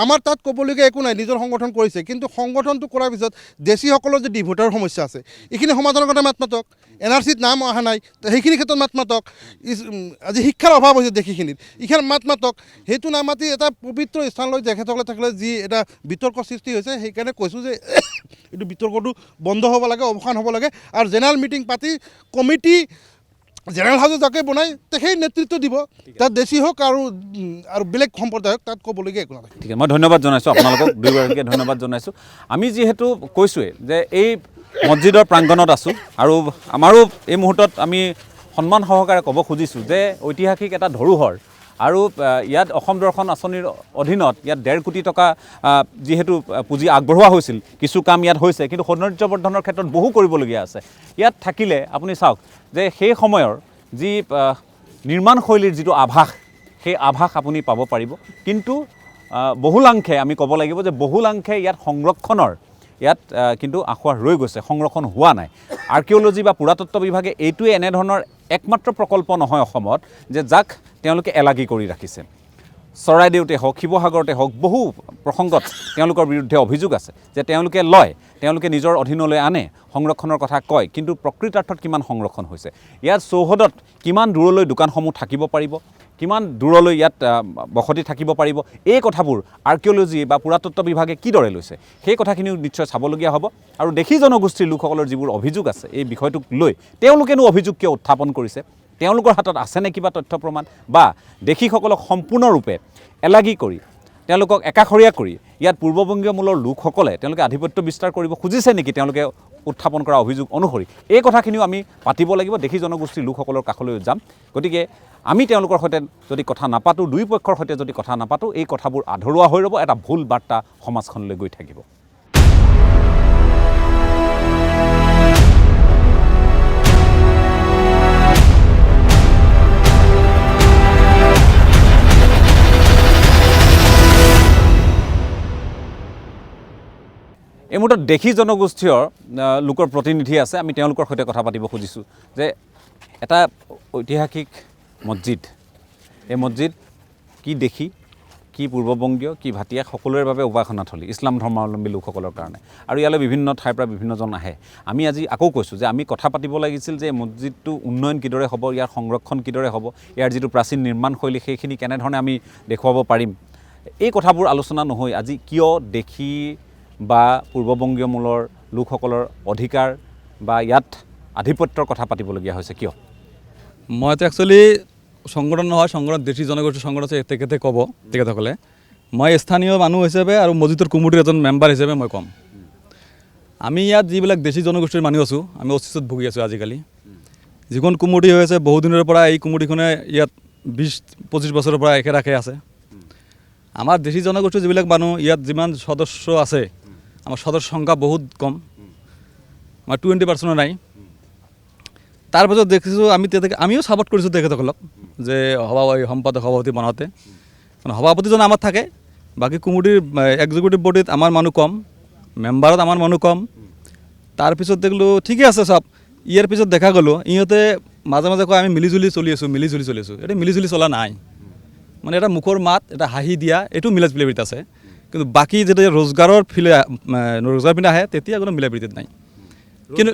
আমাৰ তাত ক'বলগীয়া একো নাই নিজৰ সংগঠন কৰিছে কিন্তু সংগঠনটো কৰাৰ পিছত দেশীসকলৰ যে ডিভোটাৰ সমস্যা আছে এইখিনি সমাধানৰ কাৰণে মাত মাতক NRCত নাম অহা নাই সেইখিনি ক্ষেত্ৰত মাত মাতক আজি শিক্ষাৰ অভাৱ হৈছে দেশীখিনিত এইখিনি মাত মাতক সেইটো নামাতি এটা পবিত্ৰ স্থানলৈ তেখেতসকলে থাকিলে যি এটা বিতৰ্ক সৃষ্টি হৈছে সেইকাৰণে কৈছোঁ যে এইটো বিতৰ্কটো বন্ধ হ'ব লাগে অৱসান হ'ব লাগে আৰু জেনেৰেল মিটিং পাতি কমিটি জেনেৰেল হাউচ যাকে বনাই তেখেই নেতৃত্ব দিব তাত দেশী হওক আৰু বেলেগ সম্প্ৰদায়ক তাত ক'বলগীয়া একো নাই ঠিক আছে মই ধন্যবাদ জনাইছোঁ আপোনালোকক দুয়োগৰাকীকে ধন্যবাদ জনাইছোঁ আমি যিহেতু কৈছোঁৱেই যে এই মছজিদৰ প্ৰাংগণত আছোঁ আৰু আমাৰো এই মুহূৰ্তত আমি সন্মান সহকাৰে ক'ব খুজিছোঁ যে ঐতিহাসিক এটা ধৰোহৰ আৰু ইয়াত অসম দৰ্শন আঁচনিৰ অধীনত ইয়াত 1.5 কোটি টকা যিহেতু পুঁজি আগবঢ়োৱা হৈছিল, কিছু কাম ইয়াত হৈছে, কিন্তু সৌন্দৰ্যবৰ্ধনৰ ক্ষেত্ৰত বহু কৰিবলগীয়া আছে। ইয়াত থাকিলে আপুনি চাওক যে সেই সময়ৰ যি নিৰ্মাণশৈলীৰ যিটো আভাস, সেই আভাস আপুনি পাব পাৰিব। কিন্তু বহুলাংশে আমি ক'ব লাগিব যে বহুলাংশে ইয়াত সংৰক্ষণৰ কিন্তু আখুৱাহ ৰৈ গৈছে, সংৰক্ষণ হোৱা নাই। আৰ্কিঅ'লজি বা পুৰাতত্ব বিভাগে এইটোৱে এনেধৰণৰ একমাত্ৰ প্ৰকল্প নহয় অসমত যে যাক তেওঁলোকে এলাগী কৰি ৰাখিছে। চৰাইদেউতে হওক, শিৱসাগৰতে হওক, বহু প্ৰসংগত তেওঁলোকৰ বিৰুদ্ধে অভিযোগ আছে যে তেওঁলোকে তেওঁলোকে নিজৰ অধীনলৈ আনে, সংৰক্ষণৰ কথা কয়, কিন্তু প্ৰকৃতাৰ্থত কিমান সংৰক্ষণ হৈছে। ইয়াত চৌহদত কিমান দূৰলৈ দোকানসমূহ থাকিব পাৰিব, কিমান দূৰলৈ ইয়াত বসতি থাকিব পাৰিব, এই কথাবোৰ আৰ্কিঅ'লজি বা পুৰাতত্ব বিভাগে কিদৰে লৈছে সেই কথাখিনিও নিশ্চয় চাবলগীয়া হ'ব। আৰু দেশী জনগোষ্ঠীৰ লোকসকলৰ যিবোৰ অভিযোগ আছে এই বিষয়টোক লৈ তেওঁলোকেনো অভিযোগ কিয় উত্থাপন কৰিছে, তেওঁলোকৰ হাতত আছেনে কিবা তথ্য প্ৰমাণ, বা দেশীসকলক সম্পূৰ্ণৰূপে এলাগী কৰি তেওঁলোকক একাষৰীয়া কৰি ইয়াত পূৰ্ববংগীয় মূলৰ লোকসকলে তেওঁলোকে আধিপত্য বিস্তাৰ কৰিব খুজিছে নেকি তেওঁলোকে উত্থাপন কৰা অভিযোগ অনুসৰি, এই কথাখিনিও আমি পাতিব লাগিব, দেশী জনগোষ্ঠীৰ লোকসকলৰ কাষলৈ যাম। গতিকে আমি তেওঁলোকৰ সৈতে যদি কথা নাপাতোঁ, দুই পক্ষৰ সৈতে যদি কথা নাপাতোঁ, এই কথাবোৰ আধৰুৱা হৈ ৰ'ব, এটা ভুল বাৰ্তা সমাজখনলৈ গৈ থাকিব। এই মুহূৰ্তত দেশী জনগোষ্ঠীয় লোকৰ প্ৰতিনিধি আছে, আমি তেওঁলোকৰ সৈতে কথা পাতিব খুজিছোঁ যে এটা ঐতিহাসিক মছজিদ, এই মছজিদ কি দেশী, কি পূৰ্ববংগীয়, কি ভাটিয়া, সকলোৰে বাবে উপাসনাথলী ইছলাম ধৰ্মাৱলম্বী লোকসকলৰ কাৰণে, আৰু ইয়ালৈ বিভিন্ন ঠাইৰ পৰা বিভিন্নজন আহে। আমি আজি আকৌ কৈছোঁ যে আমি কথা পাতিব লাগিছিল যে মছজিদটো উন্নয়ন কিদৰে হ'ব, ইয়াৰ সংৰক্ষণ কিদৰে হ'ব, ইয়াৰ যিটো প্ৰাচীন নিৰ্মাণশৈলী সেইখিনি কেনেধৰণে আমি দেখুৱাব পাৰিম, এই কথাবোৰ আলোচনা নহয়। আজি কিয় দেশী বা পূৰ্ববংগীয় মূলৰ লোকসকলৰ অধিকাৰ বা ইয়াত আধিপত্যৰ কথা পাতিবলগীয়া হৈছে কিয়? মইতো একচুৱেলি সংগঠন নহয়, সংগঠন দেশী জনগোষ্ঠীৰ সংগঠন আছে, তেখেতে ক'ব, তেখেতসকলে। মই স্থানীয় মানুহ হিচাপে আৰু মছজিদৰ কমিটিৰ এজন মেম্বাৰ হিচাপে মই ক'ম, আমি ইয়াত যিবিলাক দেশী জনগোষ্ঠীৰ মানুহ আছোঁ, আমি অস্তিত্বত ভুগি আছোঁ। আজিকালি যিখন কমিটি হৈ আছে বহুদিনৰ পৰা, এই কমিটিখনে ইয়াত 20-25 বছৰৰ পৰা একেৰাখে আছে। আমাৰ দেশী জনগোষ্ঠীৰ যিবিলাক মানুহ ইয়াত যিমান সদস্য আছে, আমাৰ সদস্য সংখ্যা বহুত কম, আমাৰ 20% নাই। তাৰপাছত দেখিছোঁ আমিও ছাপোৰ্ট কৰিছোঁ তেখেতসকলক যে সম্পাদক সভাপতি বনাওঁতে, মানে সভাপতিজন আমাৰ থাকে, বাকী কমিটিৰ এক্সিকিউটিভ বডিত আমাৰ মানুহ কম, মেম্বাৰত আমাৰ মানুহ কম। তাৰপিছত দেখিলোঁ ঠিকে আছে চব, ইয়াৰ পিছত দেখা গ'লোঁ ইহঁতে মাজে মাজে কয় আমি মিলিজুলি চলি আছোঁ। এটা মিলিজুলি চলা নাই, মানে এটা মুখৰ মাত, এটা হাঁহি দিয়া, এইটো মিলা প্ৰীতিত আছে, কিন্তু বাকী যেতিয়া ৰোজগাৰৰ ৰোজগাৰ পিনে আহে তেতিয়া কোনো মিলা প্ৰীতিত নাই। কিন্তু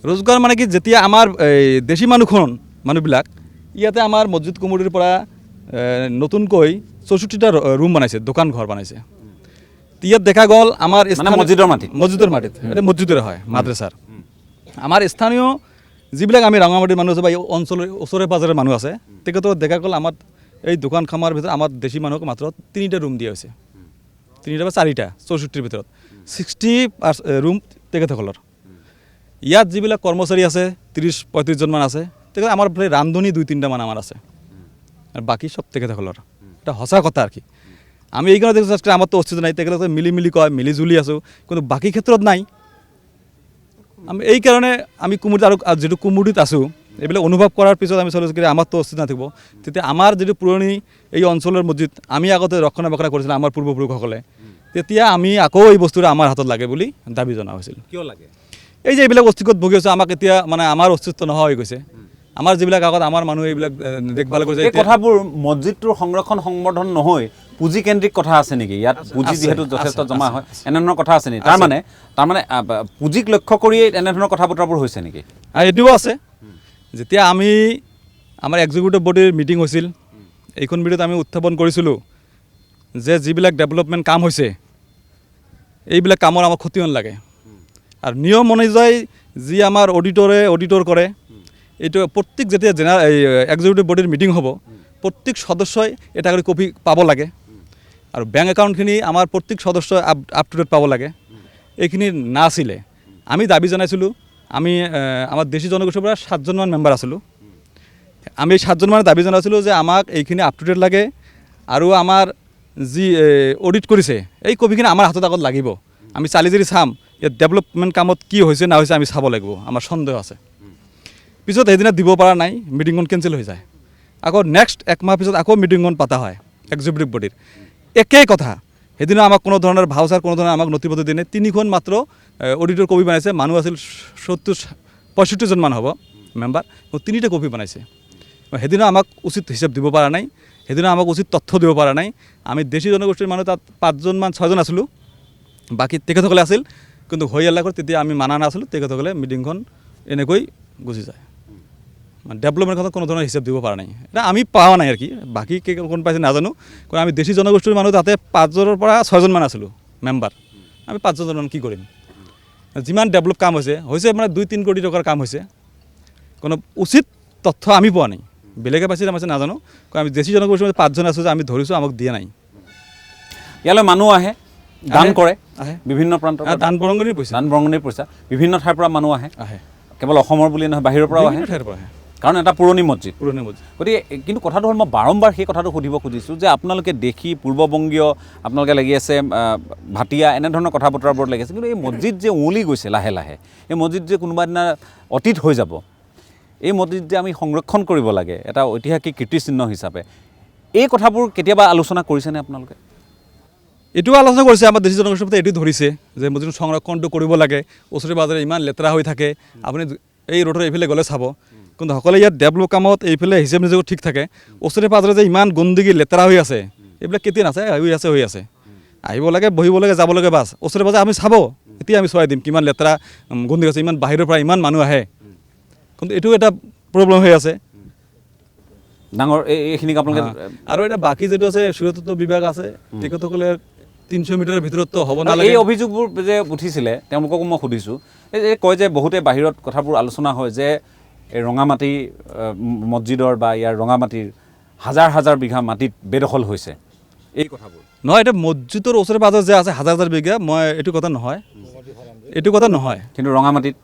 ৰোজগাৰ মানে কি, যেতিয়া আমাৰ দেশী মানুহবিলাক ইয়াতে আমাৰ মছজিদ কমিটিৰ পৰা নতুনকৈ 64টা ৰুম বনাইছে, দোকান ঘৰ বনাইছে। ইয়াত দেখা গ'ল আমাৰ মছজিদৰ মাটিত, এটা মছজিদৰে হয়, মাদ্ৰাছাৰ। আমাৰ স্থানীয় যিবিলাক আমি ৰঙামাটিৰ মানুহ আছে বা এই অঞ্চলৰ ওচৰে পাঁজৰে মানুহ আছে, তেখেতৰ দেখা গ'ল আমাৰ এই দোকান খামাৰ ভিতৰত আমাৰ দেশী মানুহক মাত্ৰ 3টা ৰুম দিয়া হৈছে, 3টা বা 4টা, 64ৰ ভিতৰত 60 ৰুম তেখেতসকলৰ। ইয়াত যিবিলাক কৰ্মচাৰী আছে 30-35জনমান আছে, তেখেত আমাৰ ৰান্ধনি 2-3টামান আমাৰ আছে, আৰু বাকী চব তেখেতসকলৰ। এটা সঁচা কথা আৰু কি, আমি এইকাৰণে দেখিছোঁ আমাৰতো অস্তিত্ব নাই, তেখেতে মিলি কয় মিলিজুলি আছোঁ, কিন্তু বাকী ক্ষেত্ৰত নাই। আমি এইকাৰণে আমি কমিটিত আৰু যিটো কমিটিত আছোঁ, এইবিলাক অনুভৱ কৰাৰ পিছত আমি চালোঁ যে আমাৰতো অস্তিত্ব নাথাকিব। তেতিয়া আমাৰ যিটো পুৰণি এই অঞ্চলৰ মছজিদ আমি আগতে ৰক্ষণাবেক্ষণ কৰিছিলোঁ আমাৰ পূৰ্বপুৰুষসকলে, তেতিয়া আমি আকৌ এই বস্তুটো আমাৰ হাতত লাগে বুলি দাবী জনোৱা হৈছিল। কিয় লাগে? এই যে এইবিলাক অস্তিত্বত ভুগি আছে, আমাক এতিয়া মানে আমাৰ অস্তিত্ব নোহোৱা হৈ গৈছে। আমাৰ যিবিলাক আগত আমাৰ মানুহে এইবিলাক দেখভাল কৰিছে, এই কথাবোৰ মছজিদটোৰ সংৰক্ষণ সংবৰ্ধন নহয়, পুঁজিকেন্দ্ৰিক কথা আছে নেকি? ইয়াত পুঁজি যিহেতু যথেষ্ট জমা হয়, এনেধৰণৰ কথা আছে নেকি? তাৰমানে পুঁজিক লক্ষ্য কৰিয়েই এনেধৰণৰ কথা বতৰাবোৰ হৈছে নেকি? এইটোও আছে। যেতিয়া আমাৰ এক্সিকিউটিভ বডিৰ মিটিং হৈছিল, এইখন মিটিঙত আমি উত্থাপন কৰিছিলোঁ যে যিবিলাক ডেভেলপমেণ্ট কাম হৈছে, এইবিলাক কামৰ আমাক ক্ষতি নালাগে, আৰু নিয়ম অনুযায়ী যি আমাৰ অডিটৰ কৰে, এইটো প্ৰত্যেক যেতিয়া এক্সিকিউটিভ বডিৰ মিটিং হ'ব, প্ৰত্যেক সদস্যই এটা কৰি কপি পাব লাগে, আৰু বেংক একাউণ্টখিনি আমাৰ প্ৰত্যেক সদস্যই আপ টু ডেট পাব লাগে। এইখিনি নাছিলে। আমি দাবী জনাইছিলোঁ, আমি আমাৰ দেশী জনগোষ্ঠীৰ পৰা 7জনমান মেম্বাৰ আছিলোঁ, আমি 7জন মানে দাবী জনাইছিলোঁ যে আমাক এইখিনি আপ টু ডেট লাগে আৰু আমাৰ যি অডিট কৰিছে এই কপিখিনি আমাৰ হাতত আগত লাগিব। আমি চালি যদি চাম ইয়াত ডেভেলপমেণ্ট কামত কি হৈছে না হৈছে আমি চাব লাগিব, আমাৰ সন্দেহ আছে। পিছত সেইদিনা দিব পৰা নাই, মিটিংখন কেঞ্চেল হৈ যায়। আকৌ নেক্সট 1 মাহ পিছত আকৌ মিটিংখন পতা হয় এক্সিকিউটিভ বডিৰ, একেই কথা। সেইদিনা আমাক কোনো ধৰণৰ ভাউচাৰ কোনো ধৰণৰ আমাক নথিপত্ৰ দিয়ে নাই। 3খন মাত্ৰ অডিটৰ কপি বনাইছে, মানুহ আছিল 70-65জন মান হ'ব মেম্বাৰ, 3টা কপি বনাইছে। সেইদিনা আমাক উচিত হিচাপ দিব পৰা নাই, সেইদিনা আমাক উচিত তথ্য দিব পৰা নাই। আমি দেশী জনগোষ্ঠীৰ মানুহ তাত 5জন মান 6জন আছিলোঁ, বাকী তেখেতসকলে আছিল, কিন্তু হৈ এলাকৰ তেতিয়া আমি মানা নাছিলোঁ। তেখেতসকলে মিটিংখন এনেকৈ গুচি যায়। মানে ডেভেলপমেণ্ট কথা কোনো ধৰণৰ হিচাপ দিব পৰা নাই, এটা আমি পোৱা নাই আৰু কি। বাকী কোন পাইছে নাজানো, কাৰণ আমি দেশী জনগোষ্ঠীৰ মানুহ তাতে 5জনৰ পৰা 6জন মান আছিলোঁ মেম্বাৰ। আমি 5জন মান কি কৰিম? যিমান ডেভেলপ কাম হৈছে মানে 2-3 কোটি টকাৰ কাম হৈছে, কোনো উচিত তথ্য আমি পোৱা নাই। বেলেগে পাইছে নাপাইছে নাজানো, কাৰণ আমি দেশী জনগোষ্ঠীৰ 5জন আছোঁ যে আমি ধৰিছোঁ, আমাক দিয়া নাই। ইয়ালৈ মানুহ আহে, দান কৰে, বিভিন্ন প্ৰান্তৰ দান বৰঙণিৰ পইচা, দান বৰঙণিৰ পইচা বিভিন্ন ঠাইৰ পৰা মানুহ আহে, কেৱল অসমৰ বুলি নহয় বাহিৰৰ পৰাও আহে, ঠাইৰ পৰা আহে, কাৰণ এটা পুৰণি মছজিদ। গতিকে কিন্তু কথাটো হ'ল মই বাৰম্বাৰ সেই কথাটো সুধিব খুজিছোঁ যে আপোনালোকে দেশী পূৰ্ববংগীয়, আপোনালোকে লাগি আছে ভাটিয়া, এনেধৰণৰ কথা বতৰাবোৰত লাগি আছে, কিন্তু এই মছজিদ যে উৱলি গৈছে লাহে লাহে, এই মছজিদ যে কোনোবা দিনা অতীত হৈ যাব, এই মছজিদ যে আমি সংৰক্ষণ কৰিব লাগে এটা ঐতিহাসিক কীৰ্তিচিহ্ন হিচাপে, এই কথাবোৰ কেতিয়াবা আলোচনা কৰিছেনে আপোনালোকে? এইটোও আলোচনা কৰিছে, আমাৰ দেশী জনগোষ্ঠীৰ প্ৰতি এইটো ধৰিছে যে মছজিদ সংৰক্ষণটো কৰিব লাগে। ওচৰে পাজৰে ইমান লেতেৰা হৈ থাকে, আপুনি এই ৰোডৰ এইফালে গ'লে চাব, কিন্তু সকলোৱে ইয়াত ডেভেলপ কামত এইফালে হিচাপ নিযোগ ঠিক থাকে। ওচৰে পাজৰে যে ইমান গন্দগী লেতেৰা হৈ আছে, এইবিলাক কেতিয়া নাচায়, হৈ আছে। আহিব লাগে, বহিব লাগে, যাব লাগে, বাছ। ওচৰে পাজৰে আমি চাব, এতিয়া আমি চোৱাই দিম কিমান লেতেৰা গন্দগী আছে, ইমান বাহিৰৰ পৰা ইমান মানুহ আহে, কিন্তু এইটো এটা প্ৰব্লেম হৈ আছে ডাঙৰ। এইখিনিক আপোনালোকে আৰু এটা বাকী যিটো আছে সুৰতত্ব বিভাগ আছে, তেখেতসকলে 300 মিটাৰৰ ভিতৰততো হ'ব নালাগে। এই অভিযোগবোৰ যে উঠিছিলে তেওঁলোককো মই সুধিছোঁ, এই কয় যে বহুতে বাহিৰত কথাবোৰ আলোচনা হয় যে এই ৰঙামাটি মছজিদৰ বা ইয়াৰ ৰঙামাটিৰ হাজাৰ বিঘা মাটিত বেদখল হৈছে, এই কথাবোৰ নহয়। এতিয়া মছজিদৰ ওচৰে পাজৰে যে আছে হাজাৰ বিঘা, মই এইটো কথা নহয়, কিন্তু ৰঙামাটিত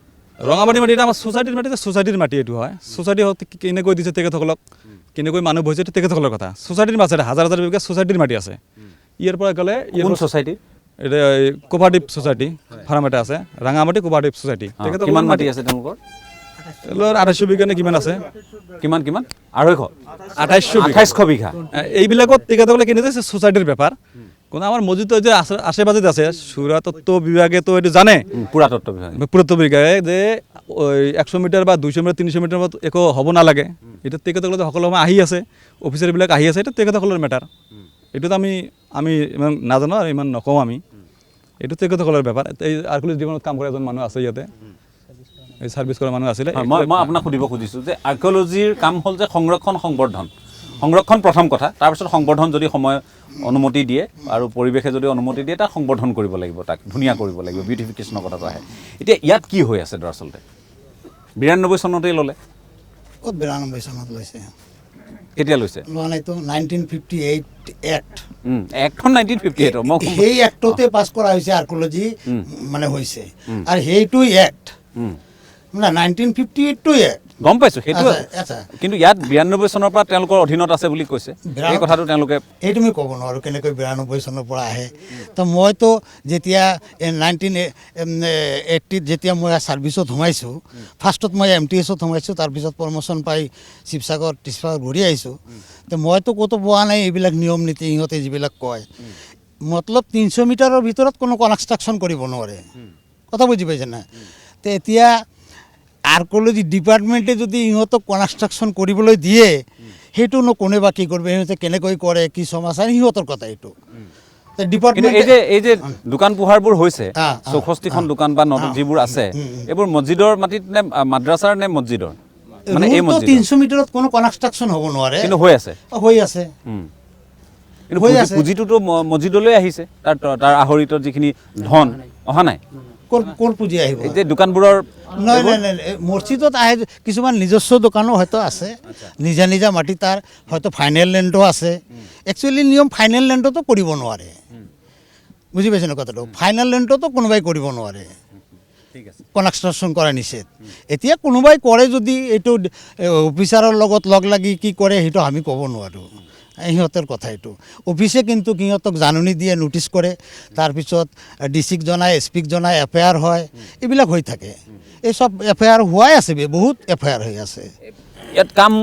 মাটি এটা আমাৰ ছ'চাইটিৰ মাটি, ছ'চাইটিৰ মাটি এইটো হয়। ছ'চাইটি কেনেকৈ দিছে তেখেতসকলক, কেনেকৈ মানুহ বহিছে, এইটো তেখেতসকলৰ কথা। ছ'চাইটিৰ মাজতে হাজাৰ বিঘা ছ'চাইটিৰ মাটি আছে। ইয়াৰ পৰা গ'লে কোন ছ'চাইটি? এটা কোপাৰেটিভ ছ'চাইটি ফাৰ্ম এটা আছে, ৰাঙামাটি কোপাৰেটিভ ছ'চাইটি। কিমান মাটি আছে তেওঁলোকৰ? 250 বিঘা নে কিমান আছে। কিমান 250 বিঘা। এইবিলাকত তেখেতসকলে কেনেকৈ ছ'চাইটিৰ বেপাৰ, কোনো আমাৰ মছজিদ যে আশে পাশে আছে, সুৰাতত্ব বিভাগেতো এইটো জানে, পুৰাতত্ব বিভাগে যে 100 মিটাৰ বা 200 মিটাৰ 300 মিটাৰ একো হ'ব নালাগে। এতিয়া তেখেতসকলে সকলো সময় আহি আছে, অফিচাৰবিলাক আহি আছে, এইটো তেখেতসকলৰ মেটাৰ। এইটোত আমি ইমান নাজানো আৰু ইমান নকওঁ আমি, এইটো তেখেতসকলৰ বেপাৰ। এই আৰ্কিঅলজি ডিপাৰ্টমেণ্টত কাম কৰা এজন মানুহ আছে ইয়াতে, এই ছাৰ্ভিচ কৰা মানুহ আছিলে। মই আপোনাক সুধিব খুজিছোঁ যে আৰ্কিঅলজিৰ কাম হ'ল যে সংৰক্ষণ প্ৰথম কথা, তাৰপিছত সংবৰ্ধন যদি সময় অনুমতি দিয়ে আৰু পৰিৱেশে যদি অনুমতি দিয়ে তাক সংবৰ্ধন কৰিব লাগিব, তাক ধুনীয়া কৰিব লাগিব, বিউটিফিকেশ্যনৰ কথাটো আহে। এতিয়া ইয়াত কি হৈ আছে দৰাচলতে? 92 চনতেই ল'লে। ক'ত 92 চনত লৈছে? কেতিয়া লৈছে? লোৱা নাইতো, 1958 এক্ট। এক্টখন 1958 সেই এক্টতে পাছ কৰা হৈছে আৰ্কিঅলজি মানে হৈছে, আৰু সেইটো এক্ট মানে 1958টো এক্ট। গম পাইছোঁ সেইটো, কিন্তু ইয়াত 92 চনৰ পৰা তেওঁলোকৰ অধীনত আছে বুলি কৈছে। এই কথাটো তেওঁলোকে এইটো মই ক'ব নোৱাৰোঁ কেনেকৈ 92 চনৰ পৰা আহে। তো মইতো যেতিয়া 1980ত যেতিয়া মই ছাৰ্ভিচত সোমাইছোঁ, ফাৰ্ষ্টত মই MTSত সোমাইছোঁ, তাৰপিছত প্ৰমোশ্যন পাই শিৱসাগৰ ঘূৰি আহিছোঁ। তো মইতো ক'তো পোৱা নাই এইবিলাক নিয়ম নীতি, সিহঁতে যিবিলাক কয়। মতলব 300 মিটাৰৰ ভিতৰত কোনো কনষ্ট্ৰাকশ্যন কৰিব নোৱাৰে, কথা বুজি পাইছে না? তো এতিয়া আৰ্কিঅলজি ডিপাৰ্টমেণ্টে যদি ইহঁতক কনষ্ট্ৰাকশ্যন কৰিবলৈ দিয়ে, সেইটোনো কোনে বা কি কৰিব, সিহঁতে কেনেকৈ কৰে, কি সমাচাৰ, সিহঁতৰ কথা এইটো। ডিপাৰ্টমেণ্ট এই যে দোকান পোহাৰবোৰ হৈছে, 64খন দোকান বা যিবোৰ আছে, এইবোৰ মছজিদৰ মাটিত নে মাদ্ৰাছাৰ নে মছজিদৰ? মানে এই মছজিদ 300 মিটাৰত কোনো কনষ্ট্ৰাকশ্যন হ'ব নোৱাৰে, কিন্তু হৈ আছে। কিন্তু পুঁজিটোতো মছজিদলৈ আহিছে, তাৰ আহৰিত যিখিনি ধন অহা নাই। ক'ৰ পুঁজি আহিব? এই যে দোকানবোৰৰ নাই মছজিদত আহে, কিছুমান নিজস্ব দোকানো হয়তো আছে, নিজা মাটি, তাৰ হয়তো ফাইনেল লেণ্ডো আছে। একচুৱেলি নিয়ম ফাইনেল লেণ্ডতো কৰিব নোৱাৰে, বুজি পাইছে ন কথাটো? ফাইনেল লেণ্ডতো কোনোবাই কৰিব নোৱাৰে, কনষ্ট্ৰাকশ্যন কৰা নিষেধ এতিয়া কোনোবাই কৰে যদি এইটো অফিচাৰৰ লগত লগ লাগি কি কৰে সেইটো আমি ক'ব নোৱাৰোঁ সিহঁতৰ কথা এইটো অফিচে কিন্তু সিহঁতক জাননী দিয়ে নোটিছ কৰে তাৰপিছত ডিচিক জনায় এছপিক জনায় এফআইআৰ হয় এইবিলাক হৈ থাকে এই চব এফআইআৰ হোৱাই আছে বহুত এফআইআৰ হৈ আছে ইয়াত কাম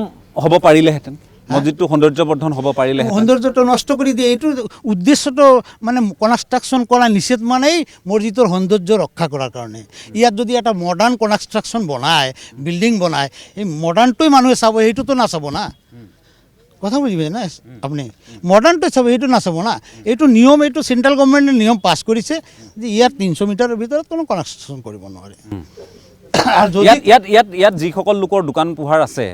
হ'ব পাৰিলেহেঁতেন মছজিদটো সৌন্দৰ্যবৰ্ধন হ'ব পাৰিলেহেঁতেন সৌন্দৰ্যটো নষ্ট কৰি দিয়ে এইটো উদ্দেশ্যটো মানে কনষ্ট্ৰাকশ্যন কৰা নিষেধ মানেই মছজিদৰ সৌন্দৰ্য ৰক্ষা কৰাৰ কাৰণে ইয়াত যদি এটা মডাৰ্ণ কনষ্ট্ৰাকশ্যন বনায় বিল্ডিং বনায় এই মডাৰ্ণটোৱে মানুহে চাব সেইটোতো নাচাব না কথা বুজি পাইছে না আপুনি মডাৰ্ণটো চাব সেইটো নাচাব না এইটো নিয়ম এইটো চেণ্ট্ৰেল গভৰ্ণমেণ্টে নিয়ম পাছ কৰিছে যে ইয়াত 300 মিটাৰৰ ভিতৰত কোনো কনষ্ট্ৰাকশ্যন কৰিব নোৱাৰে আৰু যদি ইয়াত যিসকল লোকৰ দোকান পোহাৰ আছে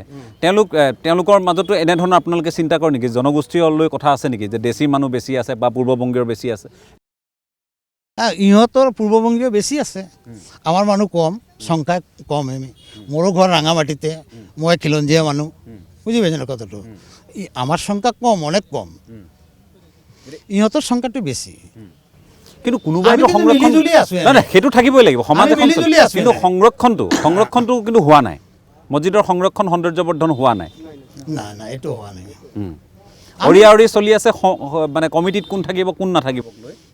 তেওঁলোকৰ মাজতো এনেধৰণৰ আপোনালোকে চিন্তা কৰে নেকি জনগোষ্ঠীলৈ কথা আছে নেকি যে দেশী মানুহ বেছি আছে বা পূৰ্ববংগীয় বেছি আছে ইহঁতৰ পূৰ্ববংগীয় বেছি আছে আমাৰ মানুহ কম সংখ্যা কম আমি মোৰো ঘৰ ৰাঙামাটিতে মই খিলঞ্জীয়া মানুহ বুজি পাইছে না কথাটো আমাৰ সংখ্যা কম অনেক কম ইহঁতৰ সংখ্যাটো বেছি কিন্তু কোনোবাই আমি কিন্তু মিলিজুলি আছো নাই নাই সেইটো থাকিবই লাগিব সমাজ আমি এখন মিলিজুলি আছো কিন্তু এনে। সংৰক্ষণটো কিন্তু হোৱা নাই মছজিদৰ সংৰক্ষণ সৌন্দৰ্যবৰ্ধন হোৱা নাই নাই এইটো হোৱা নাই অৰি চলি আছে মানে কমিটিত কোন থাকিব কোন নাথাকিব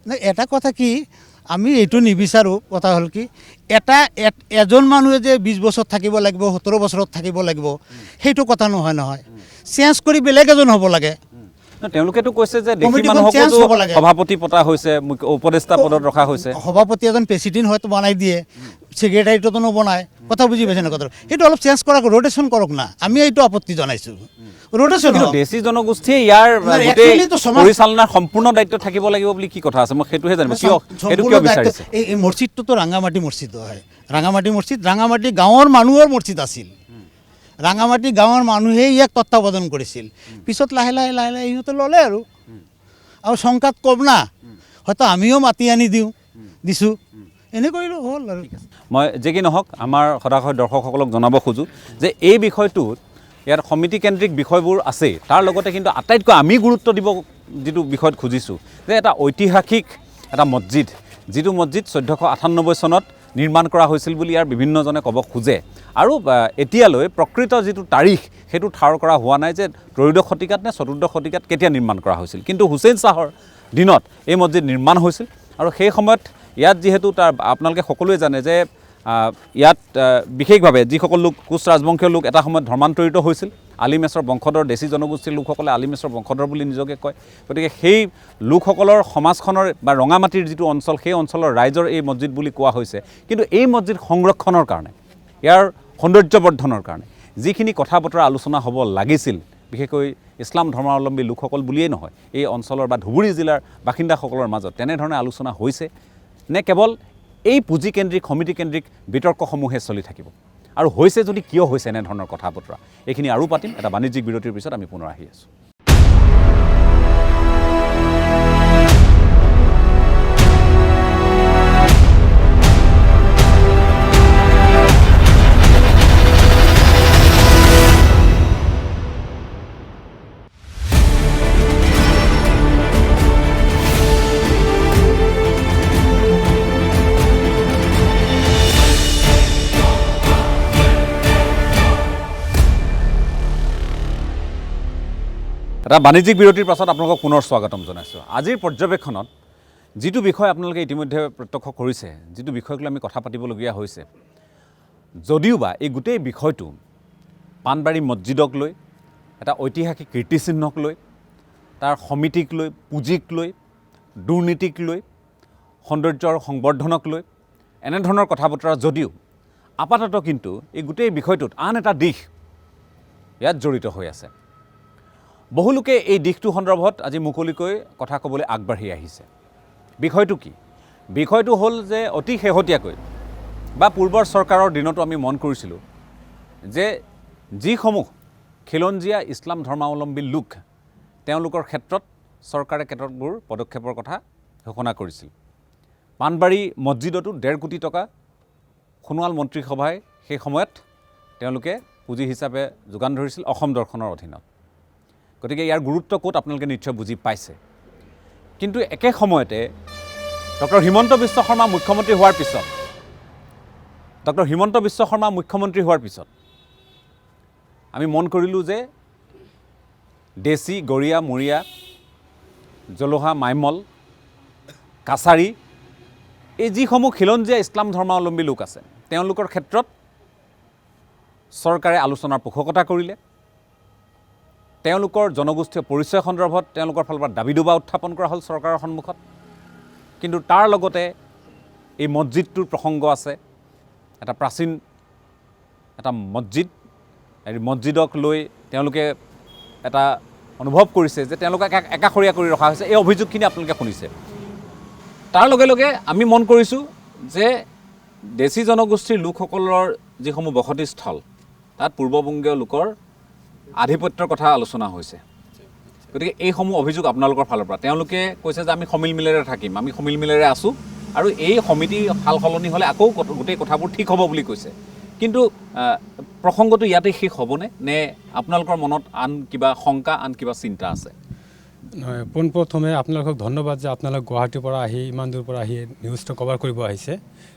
নাই এটা কথা কি আমি এইটো নিবিচাৰোঁ কথা হ'ল কি এজন মানুহে যে 20 বছৰ থাকিব লাগিব 17 বছৰত থাকিব লাগিব সেইটো কথা নহয় চেঞ্জ কৰি বেলেগ এজন হ'ব লাগে তেওঁলোকেতো কৈছে যে দেশী কমিটিখন মানুহকো চেঞ্জ হ'ব লাগে। সভাপতি পতা হৈছে উপদেষ্টা পদত ৰখা হৈছে সভাপতি এজন প্ৰেচিডেণ্ট হয়তো বনাই দিয়ে ছেক্ৰেটাৰীটো নবনায় কথা বুজি পাইছে না কথাটো সেইটো অলপ চেঞ্জ কৰক ৰোটেশ্যন কৰক না আমি এইটো আপত্তি জনাইছোঁ ৰোটেশ্যন কিন্তু দেশী জনগোষ্ঠীয়ে ইয়াৰ নাই, গোটেই actually তো সমাজ- পৰিচালনাৰ সম্পূৰ্ণ দায়িত্ব থাকিব লাগিব বুলি কি কথা আছে মই সেইটোহে জানিব কিয় সেইটো কিয় বিচাৰিছে এই মছজিদটোতো ৰাঙামাটি মছজিদ হয় ৰাঙামাটি গাঁৱৰ মানুহৰ মছজিদ আছিল ৰাঙামাটি গাঁৱৰ মানুহেই ইয়াক তত্বাৱধান কৰিছিল পিছত লাহে লাহে ইহঁতে ল'লে আৰু সংখ্যাত কম না হয়তো আমিও মাতি আনি দিছোঁ এনে কৰিলোঁ হ'ল আৰু মই যে কি নহওক আমাৰ সদাশয় দৰ্শকসকলক জনাব খোজোঁ যে এই বিষয়টোত ইয়াত সমিতিকেন্দ্ৰিক বিষয়বোৰ আছে তাৰ লগতে কিন্তু আটাইতকৈ আমি গুৰুত্ব দিব যিটো বিষয়ত খুজিছোঁ যে এটা ঐতিহাসিক এটা মছজিদ যিটো মছজিদ 1498 চনত নিৰ্মাণ কৰা হৈছিল বুলি ইয়াৰ বিভিন্নজনে ক'ব খোজে আৰু এতিয়ালৈ প্ৰকৃত যিটো তাৰিখ সেইটো ঠাৰ কৰা হোৱা নাই যে ত্ৰয়োদশ শতিকাত নে চতুৰ্দশ শতিকাত কেতিয়া নিৰ্মাণ কৰা হৈছিল কিন্তু হুছেইন শ্বাহৰ দিনত এই মছজিদ নিৰ্মাণ হৈছিল আৰু সেই সময়ত ইয়াত যিহেতু তাৰ আপোনালোকে সকলোৱে জানে যে ইয়াত বিশেষভাৱে যিসকল লোক কোচ ৰাজবংশীয় লোক এটা সময়ত ধৰ্মান্তৰিত হৈছিল আলী মেছৰ বংশধৰ দেশী জনগোষ্ঠীৰ লোকসকলে আলী মেছৰ বংশধৰ বুলি নিজকে কয় গতিকে সেই লোকসকলৰ সমাজখনৰ বা ৰঙামাটিৰ যিটো অঞ্চল সেই অঞ্চলৰ ৰাইজৰ এই মছজিদ বুলি কোৱা হৈছে কিন্তু এই মছজিদ সংৰক্ষণৰ কাৰণে ইয়াৰ সৌন্দৰ্যবৰ্ধনৰ কাৰণে যিখিনি কথা বতৰা আলোচনা হ'ব লাগিছিল বিশেষকৈ ইছলাম ধৰ্মাৱলম্বী লোকসকল বুলিয়েই নহয় এই অঞ্চলৰ বা ধুবুৰী জিলাৰ বাসিন্দাসকলৰ মাজত তেনেধৰণে আলোচনা হৈছে নে কেৱল এই পুঁজিকেন্দ্ৰিক সমিতিকেন্দ্ৰিক বিতৰ্কসমূহে চলি থাকিব আৰু হৈছে যদি কিয় হৈছে এনেধৰণৰ কথা বতৰা এইখিনি আৰু পাতিম এটা বাণিজ্যিক বিৰতিৰ পিছত আমি পুনৰ আহি আছোঁ এটা বাণিজ্যিক বিৰতিৰ পাছত আপোনালোকক পুনৰ স্বাগতম জনাইছোঁ আজিৰ পৰ্যবেক্ষণত যিটো বিষয় আপোনালোকে ইতিমধ্যে প্ৰত্যক্ষ কৰিছে যিটো বিষয়ক লৈ আমি কথা পাতিবলগীয়া হৈছে যদিওবা এই গোটেই বিষয়টো পাণবাৰী মছজিদক লৈ এটা ঐতিহাসিক কীৰ্তিচিহ্নক লৈ তাৰ সমিতিক লৈ পুঁজিক লৈ দুৰ্নীতিক লৈ সৌন্দৰ্যৰ সংবৰ্ধনক লৈ এনেধৰণৰ কথা বতৰা যদিও আপাততঃ কিন্তু এই গোটেই বিষয়টোত আন এটা দিশ ইয়াত জড়িত হৈ আছে বহুলোকে এই দিশটো সন্দৰ্ভত আজি মুকলিকৈ কথা ক'বলৈ আগবাঢ়ি আহিছে বিষয়টো কি বিষয়টো হ'ল যে অতি শেহতীয়াকৈ বা পূৰ্বৰ চৰকাৰৰ দিনতো আমি মন কৰিছিলোঁ যে যিসমূহ খিলঞ্জীয়া ইছলাম ধৰ্মাৱলম্বী লোক তেওঁলোকৰ ক্ষেত্ৰত চৰকাৰে কেতবোৰ পদক্ষেপৰ কথা ঘোষণা কৰিছিল পাণবাৰী মছজিদতো 1.5 কোটি টকা সোণোৱাল মন্ত্ৰীসভাই সেই সময়ত তেওঁলোকে পুঁজি হিচাপে যোগান ধৰিছিল অসম দৰ্শনৰ অধীনত গতিকে ইয়াৰ গুৰুত্ব ক'ত আপোনালোকে নিশ্চয় বুজি পাইছে কিন্তু একে সময়তে ডক্টৰ হিমন্ত বিশ্ব শৰ্মা মুখ্যমন্ত্ৰী হোৱাৰ পিছত ডক্টৰ হিমন্ত বিশ্ব শৰ্মা মুখ্যমন্ত্ৰী হোৱাৰ পিছত আমি মন কৰিলোঁ যে দেশী, গৰীয়া, মৰীয়া, জলহা, মাইমল, কাছাৰী এই যিসমূহ খিলঞ্জীয়া ইছলাম ধৰ্মাৱলম্বী লোক আছে তেওঁলোকৰ ক্ষেত্ৰত চৰকাৰে আলোচনাৰ পোষকতা কৰিলে। তেওঁলোকৰ জনগোষ্ঠীয় পৰিচয় সন্দৰ্ভত তেওঁলোকৰ ফালৰ পৰা দাবী দুবা উত্থাপন কৰা হ'ল চৰকাৰৰ সন্মুখত। কিন্তু তাৰ লগতে এই মছজিদটোৰ প্ৰসংগ আছে। এটা প্ৰাচীন এটা মছজিদ, এই মছজিদক লৈ তেওঁলোকে এটা অনুভৱ কৰিছে যে তেওঁলোকক একাষৰীয়া কৰি ৰখা হৈছে। এই অভিযোগখিনি আপোনালোকে শুনিছে। তাৰ লগে লগে আমি মন কৰিছোঁ যে দেশী জনগোষ্ঠীৰ লোকসকলৰ যিসমূহ বসতিস্থল তাত পূৰ্ববংগীয় লোকৰ আধিপত্যৰ কথা আলোচনা হৈছে। গতিকে এইসমূহ অভিযোগ আপোনালোকৰ ফালৰ পৰা তেওঁলোকে কৈছে যে আমি সমিল মিলেৰে থাকিম, আমি সমিল মিলেৰে আছোঁ আৰু এই সমিতি সাল সলনি হ'লে আকৌ গোটেই কথাবোৰ ঠিক হ'ব বুলি কৈছে। কিন্তু প্ৰসংগটো ইয়াতে শেষ হ'বনে, নে আপোনালোকৰ মনত আন কিবা শংকা, আন কিবা চিন্তা আছে? নহয়, পোনপ্ৰথমে আপোনালোকক ধন্যবাদ যে আপোনালোক গুৱাহাটীৰ পৰা আহি ইমান দূৰ পৰা আহি নিউজটো কভাৰ কৰিব আহিছে।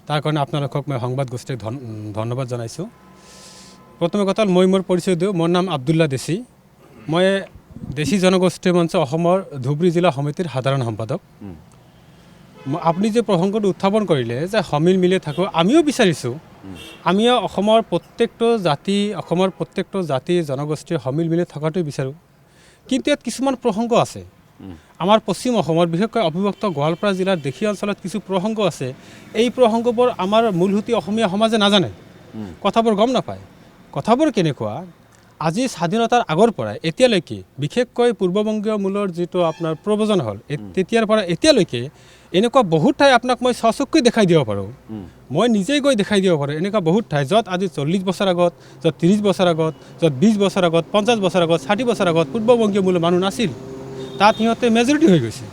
তাৰ কাৰণে আপোনালোকক মই সংবাদ গোষ্ঠীক ধন্যবাদ জনাইছোঁ। প্ৰথমে কথা হ'ল মই মোৰ পৰিচয় দিওঁ। মোৰ নাম আব্দুল্লা দেশী। মই দেশী জনগোষ্ঠী মঞ্চ অসমৰ ধুবুৰী জিলা সমিতিৰ সাধাৰণ সম্পাদক। আপুনি যে প্ৰসংগটো উত্থাপন কৰিলে যে সমিল মিলে থাকোঁ, আমিও বিচাৰিছোঁ আমিও অসমৰ প্ৰত্যেকটো জাতি জনগোষ্ঠী সমিল মিলে থকাটোৱে বিচাৰোঁ। কিন্তু ইয়াত কিছুমান প্ৰসংগ আছে। আমাৰ পশ্চিম অসমৰ বিশেষকৈ অবিভক্ত গোৱালপাৰা জিলাৰ দেশীয় অঞ্চলত কিছু প্ৰসংগ আছে। এই প্ৰসংগবোৰ আমাৰ মূলসুঁতি অসমীয়া সমাজে নাজানে, কথাবোৰ গম নাপায়। কথাবোৰ কেনেকুৱা, আজি স্বাধীনতাৰ আগৰ পৰাই এতিয়ালৈকে বিশেষকৈ পূৰ্ববংগীয় মূলৰ যিটো আপোনাৰ প্ৰব্ৰজন হ'ল, তেতিয়াৰ পৰা এতিয়ালৈকে এনেকুৱা বহুত ঠাই আপোনাক মই স্বচক্ষুই দেখাই দিব পাৰোঁ। মই নিজেই গৈ দেখাই দিব পাৰোঁ এনেকুৱা বহুত ঠাই য'ত আজি 40 বছৰ আগত, য'ত 30 বছৰ আগত, য'ত 20 বছৰ আগত, 50 বছৰ আগত, 60 বছৰ আগত পূৰ্ববংগীয় মূলৰ মানুহ নাছিল। তাত সিহঁতে মেজৰিটি হৈ গৈছে।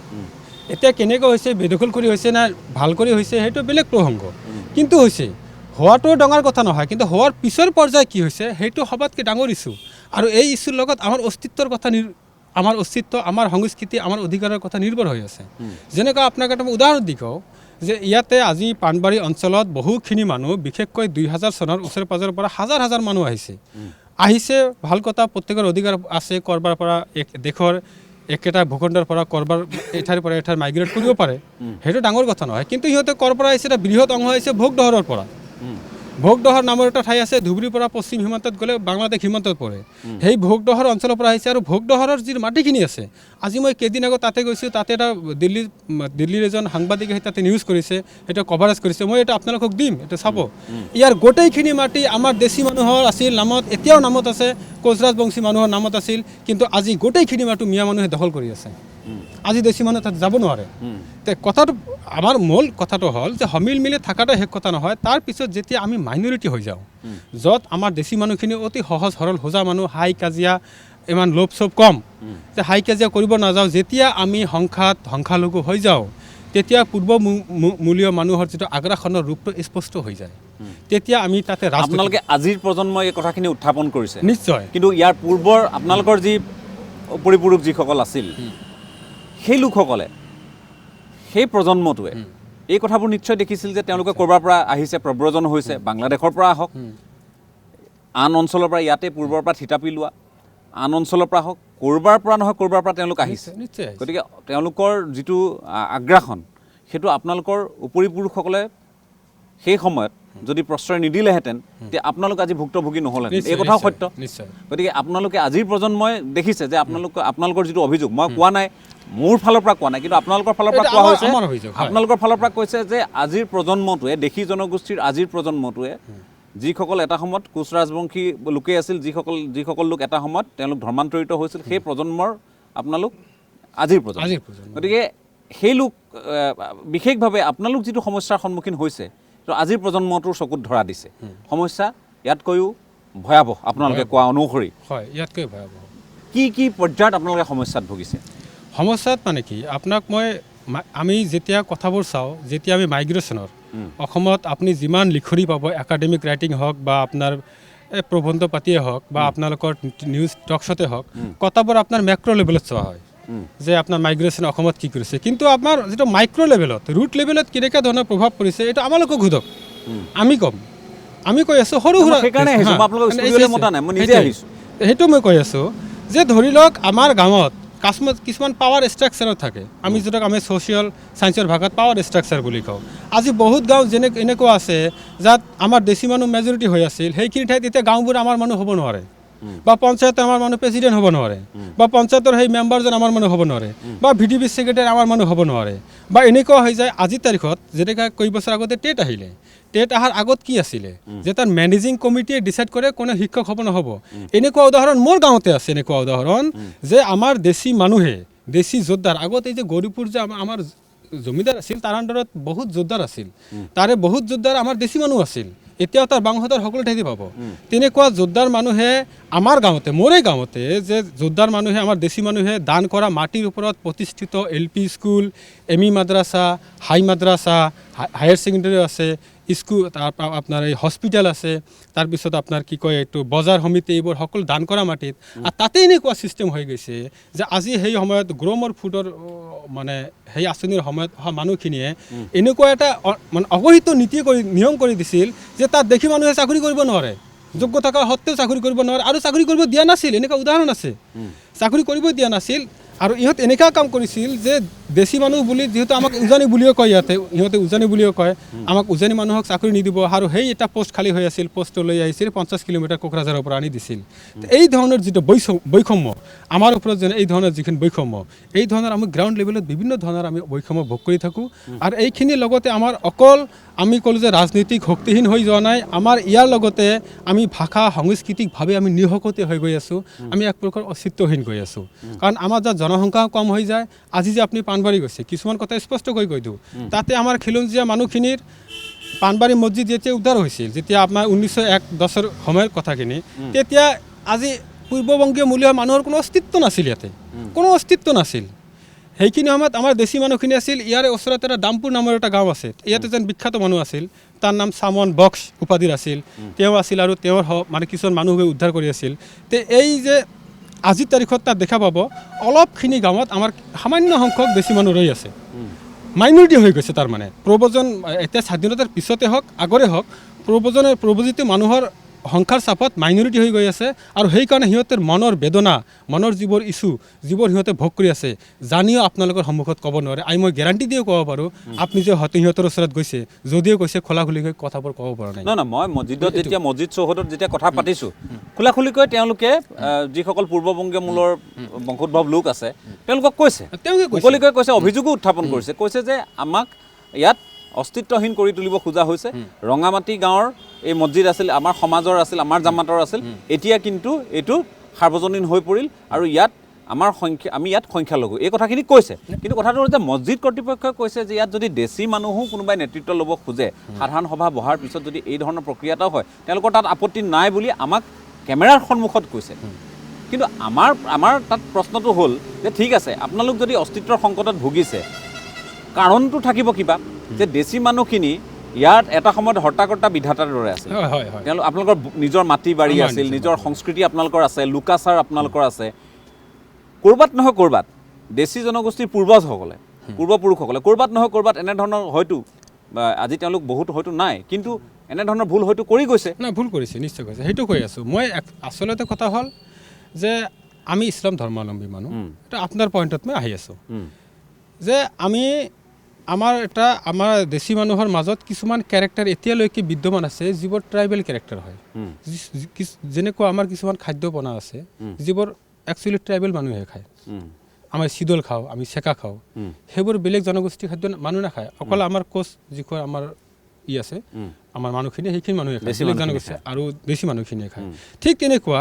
এতিয়া কেনেকৈ হৈছে, বেদখল কৰি হৈছে না ভাল কৰি হৈছে, সেইটো বেলেগ প্ৰসংগ। কিন্তু হৈছে হোৱাটো ডাঙৰ কথা নহয়, কিন্তু হোৱাৰ পিছৰ পৰ্যায় কি হৈছে সেইটো সবাতকৈ ডাঙৰ ইছ্যু। আৰু এই ইছ্যুৰ লগত আমাৰ অস্তিত্বৰ কথা আমাৰ অস্তিত্ব, আমাৰ সংস্কৃতি, আমাৰ অধিকাৰৰ কথা নিৰ্ভৰ হৈ আছে। যেনেকৈ আপোনাক এটা উদাহৰণ দি কওঁ যে ইয়াতে আজি পাণবাৰী অঞ্চলত বহুখিনি মানুহ, বিশেষকৈ 2000 চনৰ ওচৰে পাজৰৰ পৰা হাজাৰ হাজাৰ মানুহ আহিছে। ভাল কথা, প্ৰত্যেকৰ অধিকাৰ আছে। কৰবাৰ পৰা দেশৰ একেটা ভূখণ্ডৰ পৰা কৰবাৰ এঠাইৰ পৰা এঠাইৰ মাইগ্ৰেট কৰিব পাৰে, সেইটো ডাঙৰ কথা নহয়। কিন্তু সিহঁতে ক'ৰ পৰা আহিছে, এটা বৃহৎ অংশ আহিছে ভোগদহৰৰ পৰা। ভোগদহৰ নামৰ এটা ঠাই আছে, ধুবুৰীৰ পৰা পশ্চিম সীমান্তত গ'লে বাংলাদেশ সীমান্তত পৰে। সেই ভোগদহৰ অঞ্চলৰ পৰা আহিছে। আৰু ভোগদহৰৰ যি মাটিখিনি আছে, আজি মই কেইদিন আগত তাতে গৈছোঁ। তাতে এটা দিল্লীৰ এজন সাংবাদিকে তাতে নিউজ কৰিছে, সেইটো কভাৰেজ কৰিছে। মই এটা আপোনালোকক দিম, এইটো চাব। ইয়াৰ গোটেইখিনি মাটি আমাৰ দেশী মানুহৰ আছিল নামত, এতিয়াও নামত আছে, কোচৰাজ বংশী মানুহৰ নামত আছিল। কিন্তু আজি গোটেইখিনি মাটি মিয়া মানুহে দখল কৰি আছে। আজি দেশী মানুহ তাত যাব নোৱাৰে। কথাটো আমাৰ মূল কথাটো হ'ল যে সমিল মিলে থকাটো শেষ কথা নহয়। তাৰপিছত যেতিয়া আমি মাইনৰিটি হৈ যাওঁ, য'ত আমাৰ দেশী মানুহখিনি অতি সহজ সৰল সোজা মানুহ, হাই কাজিয়া ইমান লোভ চোভ কম, যে হাই কাজিয়া কৰিব নাযাওঁ। যেতিয়া আমি সংখ্যালঘু হৈ যাওঁ, তেতিয়া পূৰ্বমূলীয় মানুহৰ যিটো আগ্ৰাসনৰ ৰূপটো স্পষ্ট হৈ যায়। তেতিয়া আমি তাতে আপোনালোকে আজিৰ প্ৰজন্মই এই কথাখিনি উত্থাপন কৰিছে নিশ্চয়। কিন্তু ইয়াৰ পূৰ্বৰ আপোনালোকৰ যি পৰিপুৰুষ যিসকল আছিল, সেই লোকসকলে, সেই প্ৰজন্মটোৱে এই কথাবোৰ নিশ্চয় দেখিছিল যে তেওঁলোকে ক'ৰবাৰ পৰা আহিছে, প্ৰব্ৰজন হৈছে, বাংলাদেশৰ পৰা আহক, আন অঞ্চলৰ পৰা, ইয়াতে পূৰ্বৰ পৰা থিতাপি লোৱা আন অঞ্চলৰ পৰা হওক, ক'ৰবাৰ পৰা নহয় ক'ৰবাৰ পৰা তেওঁলোক আহিছে। গতিকে তেওঁলোকৰ যিটো আগ্ৰাসন, সেইটো আপোনালোকৰ উপৰিপুৰুষসকলে সেই সময়ত যদি প্ৰশ্ৰয় নিদিলেহেঁতেন, তেতিয়া আপোনালোক আজি ভুক্তভোগী নহ'লহেঁতেন। এই কথাও সত্য। গতিকে আপোনালোকে আজিৰ প্ৰজন্মই দেখিছে যে আপোনালোকৰ যিটো অভিযোগ, মই কোৱা নাই, মোৰ ফালৰ পৰা কোৱা নাই, কিন্তু আপোনালোকৰ ফালৰ পৰা কোৱা হৈছে, আপোনালোকৰ ফালৰ পৰা কৈছে যে আজিৰ প্ৰজন্মটোৱে, দেশী জনগোষ্ঠীৰ আজিৰ প্ৰজন্মটোৱে, যিসকল এটা সময়ত কোচ ৰাজবংশী লোকে আছিল, যিসকল লোক এটা সময়ত তেওঁলোক ধৰ্মান্তৰিত হৈছিল, সেই প্ৰজন্মৰ আপোনালোক আজিৰ প্ৰজন্ম। গতিকে সেই লোক বিশেষভাৱে আপোনালোক যিটো সমস্যাৰ সন্মুখীন হৈছে, তো আজিৰ প্ৰজন্মটোৰ চকুত ধৰা দিছে। সমস্যা ইয়াতকৈও ভয়াৱহ আপোনালোকে কোৱা অনুসৰি। হয়, ইয়াতকৈ ভয়াৱহ। কি পৰ্যায়ত আপোনালোকে সমস্যাত ভুগিছে? সমস্যাত মানে কি, আপোনাক আমি যেতিয়া কথাবোৰ চাওঁ, যেতিয়া আমি মাইগ্ৰেশ্যনৰ অসমত আপুনি যিমান লিখনি পাব, একাডেমিক ৰাইটিং হওক বা আপোনাৰ প্ৰবন্ধ পাতিয়ে হওক বা আপোনালোকৰ নিউজ টকশ্বতে হওক, কথাবোৰ আপোনাৰ মেক্ৰ' লেভেলত চোৱা হয় যে আপোনাৰ মাইগ্ৰেশ্যন অসমত কি কৰিছে। কিন্তু আমাৰ যিটো মাইক্ৰ' লেভেলত, ৰুট লেভেলত কেনেকুৱা ধৰণৰ প্ৰভাৱ পৰিছে, এইটো আমালোকক সোধক, আমি ক'ম। আমি কৈ আছোঁ সৰু সুৰা সেইকাৰণে আহিছোঁ, মই আপোনালোকক ষ্টুডিঅ'লৈ মতা নাই, মই নিজে আহিছোঁ। সেইটো মই কৈ আছোঁ যে ধৰি লওক আমাৰ গাঁৱত কিছুমান পাৱাৰ ষ্ট্ৰাকচাৰত থাকে, আমি যিটোক আমি ছ'চিয়েল ছায়েন্সৰ ভাষাত পাৱাৰ ষ্ট্ৰাকচাৰ বুলি কওঁ। আজি বহুত গাঁও এনেকুৱা আছে যাত আমাৰ দেশী মানুহ মেজৰিটি হৈ আছিল, সেইখিনি ঠাইত এতিয়া গাঁওবোৰ আমাৰ মানুহ হ'ব নোৱাৰে, বা পঞ্চায়তৰ আমাৰ মানুহ প্ৰেচিডেণ্ট হ'ব নোৱাৰে, বা পঞ্চায়তৰ সেই মেম্বাৰজন আমাৰ মানুহ হ'ব নোৱাৰে, বা VDP ছেক্ৰেটাৰী আমাৰ মানুহ হ'ব নোৱাৰে, বা এনেকুৱা হৈ যায় আজিৰ তাৰিখত যেনেকৈ কেইবছৰ আগতে টেট আহিলে, টেট অহাৰ আগত কি আছিলে যে তাৰ মেনেজিং কমিটিয়ে ডিচাইড কৰে কোনে শিক্ষক হ'ব নহ'ব। এনেকুৱা উদাহৰণ মোৰ গাঁৱতে আছে, এনেকুৱা উদাহৰণ যে আমাৰ দেশী মানুহে, দেশী যোদ্ধাৰ আগত এই যে গৌৰীপুৰ যে আমাৰ জমিদাৰ আছিল তাৰ আণ্ডাৰত বহুত যোদ্ধাৰ আছিল, তাৰে বহুত যোদ্ধাৰ আমাৰ দেশী মানুহ আছিল, এতিয়াও তাৰ বাংশধৰ সকলো ঠাইতে পাব। তেনেকুৱা যোদ্ধাৰ মানুহে আমাৰ গাঁৱতে, মোৰে গাঁৱতে যে যোদ্ধাৰ মানুহে, আমাৰ দেশী মানুহে দান কৰা মাটিৰ ওপৰত প্ৰতিষ্ঠিত LP স্কুল, ME মাদ্ৰাছা, হাই মাদ্ৰাছা, হায়াৰ ছেকেণ্ডেৰী আছে, স্কুল, আপোনাৰ এই হস্পিটেল আছে, তাৰপিছত আপোনাৰ কি কয় এইটো বজাৰ সমিতি, এইবোৰ সকলো দান কৰা মাটিত। আৰু তাতে এনেকুৱা ছিষ্টেম হৈ গৈছে যে আজি সেই সময়ত গ্ৰ'মৰ ফুডৰ মানে সেই আঁচনিৰ সময়ত অহা মানুহখিনিয়ে এনেকুৱা এটা মানে অৱহিত নিয়ম কৰি দিছিল যে তাত দেখি মানুহে চাকৰি কৰিব নোৱাৰে, যোগ্য থকা সত্ত্বেও চাকৰি কৰিব নোৱাৰে, আৰু চাকৰি কৰিব দিয়া নাছিল। এনেকুৱা উদাহৰণ আছে, চাকৰি কৰিব দিয়া নাছিল। আৰু ইহঁত এনেকুৱা কাম কৰিছিল যে দেশী মানুহ বুলি, যিহেতু আমাক উজানি বুলিও কয়, ইহঁতে উজানি বুলিও কয়, আমাক উজানি মানুহক চাকৰি নিদিব, আৰু সেই এটা পোষ্ট খালী হৈ আছিল, পোষ্টটো লৈ আহিছিল 50 কিলোমিটাৰ কোকৰাঝাৰৰ পৰা আনি দিছিল। এই ধৰণৰ যিটো বৈষম্য আমাৰ ওপৰত, যেনে এই ধৰণৰ যিখিনি বৈষম্য, এই ধৰণৰ আমি গ্ৰাউণ্ড লেভেলত বিভিন্ন ধৰণৰ আমি বৈষম্য ভোগ কৰি থাকোঁ। আৰু এইখিনিৰ লগতে আমাৰ অকল আমি ক'লোঁ যে ৰাজনৈতিক শক্তিহীন হৈ যোৱা নাই, আমাৰ ইয়াৰ লগতে আমি ভাষা সাংস্কৃতিকভাৱে আমি নিশকতীয়া হৈ গৈ আছোঁ, আমি এক প্ৰকাৰ অস্তিত্বহীন গৈ আছোঁ। কাৰণ আমাৰ যাত জনসংখ্যা কম হৈ যায়, আজি যে আপুনি পাণবাৰী গৈছে, কিছুমান কথা স্পষ্টকৈ কৈ দিওঁ, তাতে আমাৰ খিলঞ্জীয়া মানুহখিনিৰ পাণবাৰী মছজিদ যেতিয়া উদ্ধাৰ হৈছিল, যেতিয়া আপোনাৰ 1910 সময়ৰ কথাখিনি, তেতিয়া আজি পূৰ্ববংগীয় মূলীয় মানুহৰ কোনো অস্তিত্ব নাছিল, ইয়াতে কোনো অস্তিত্ব নাছিল। সেইখিনি সময়ত আমাৰ দেশী মানুহখিনি আছিল। ইয়াৰে ওচৰতে এটা দামপুৰ নামৰ এটা গাঁও আছে, ইয়াতে যেন বিখ্যাত মানুহ আছিল, তাৰ নাম চামন বক্স উপাধিৰ আছিল, তেওঁ আছিল, আৰু তেওঁৰ মানে কিছুমান মানুহে উদ্ধাৰ কৰি আছিল। তে এই যে আজিৰ তাৰিখত তাত দেখা পাব অলপখিনি গাঁৱত আমাৰ সামান্য সংখ্যক দেশী মানুহ ৰৈ আছে, মাইনৰিটি হৈ গৈছে। তাৰমানে প্ৰব্ৰজন এতিয়া স্বাধীনতাৰ পিছতে হওক আগৰে হওক, প্ৰব্ৰজিত মানুহৰ সংখ্যাৰ চাপত মাইনৰিটি হৈ গৈ আছে। আৰু সেইকাৰণে সিহঁতৰ মনৰ বেদনা, মনৰ যিবোৰ ইছ্যু, যিবোৰ সিহঁতে ভোগ কৰি আছে, জানিও আপোনালোকৰ সন্মুখত ক'ব নোৱাৰে। মই গেৰাণ্টি দিও ক'ব পাৰোঁ, আপুনি যে হয়তো সিহঁতৰ ওচৰত গৈছে, যদিও কৈছে খোলাখুলিকৈ কথাবোৰ ক'ব পৰা নাই। নহয়, মই মছজিদত যেতিয়া মছজিদ চৌহদত যেতিয়া কথা পাতিছোঁ, খোলাখুলিকৈ তেওঁলোকে যিসকল পূৰ্ববংগীয় মূলৰ বংশোদ্ভৱ লোক আছে, তেওঁলোকক কৈছে, মুকলিকৈ কৈছে, অভিযোগো উত্থাপন কৰিছে, কৈছে যে আমাক ইয়াত অস্তিত্বহীন কৰি তুলিব খোজা হৈছে। ৰঙামাটি গাঁৱৰ এই মছজিদ আছিল, আমাৰ সমাজৰ আছিল, আমাৰ জামাতৰ আছিল, এতিয়া কিন্তু এইটো সাৰ্বজনীন হৈ পৰিল, আৰু ইয়াত আমি ইয়াত সংখ্যালঘু, এই কথাখিনি কৈছে। কিন্তু কথাটো হ'ল যে মছজিদ কৰ্তৃপক্ষই কৈছে যে ইয়াত যদি দেশী মানুহো কোনোবাই নেতৃত্ব ল'ব খোজে, সাধাৰণ সভা বহাৰ পিছত যদি এই ধৰণৰ প্ৰক্ৰিয়া হয়, তেওঁলোকৰ তাত আপত্তি নাই বুলি আমাক কেমেৰাৰ সন্মুখত কৈছে। কিন্তু আমাৰ তাত প্ৰশ্নটো হ'ল যে ঠিক আছে, আপোনালোক যদি অস্তিত্বৰ সংকটত ভুগিছে, কাৰণটো থাকিব কিবা, যে দেশী মানুহখিনি ইয়াত এটা সময়ত হৰ্তাকৰ্তা বিধাতাৰ দৰে আছিল। তেওঁলোক আপোনালোকৰ নিজৰ মাটি বাৰী আছিল, নিজৰ সংস্কৃতি আপোনালোকৰ আছে, লোকাচাৰ আপোনালোকৰ আছে। ক'ৰবাত নহয় ক'ৰবাত দেশী জনগোষ্ঠীৰ পূৰ্বপুৰুষসকলে ক'ৰবাত নহয় ক'ৰবাত এনেধৰণৰ হয়তো, আজি তেওঁলোক বহুত হয়তো নাই, কিন্তু এনেধৰণৰ ভুল হয়তো কৰি গৈছে। নাই, ভুল কৰিছে, নিশ্চয় কৰিছে, সেইটো কৈ আছোঁ মই। আচলতে কথা হ'ল যে আমি ইছলাম ধৰ্মাৱলম্বী মানুহ, এটা আপোনাৰ পইণ্টত মই আহি আছোঁ যে আমাৰ দেশী মানুহৰ মাজত কিছুমান কেৰেক্টাৰ এতিয়ালৈকে বিদ্যমান আছে, যিবোৰ ট্ৰাইবেল কেৰেক্টাৰ হয়। যেনেকুৱা আমাৰ কিছুমান খাদ্য বনা আছে, যিবোৰ একচুৱেলি ট্ৰাইবেল মানুহে খায়। আমি চিদল খাওঁ, আমি চেকা খাওঁ, সেইবোৰ বেলেগ জনগোষ্ঠীৰ খাদ্য মানুহ নাখায়। অকল আমাৰ কোচ যিখন আমাৰ আছে, আমাৰ মানুহখিনিয়ে সেইখিনি মানুহে খায়, বেলেগ জনগোষ্ঠী আৰু দেশী মানুহখিনিয়ে খায়। ঠিক তেনেকুৱা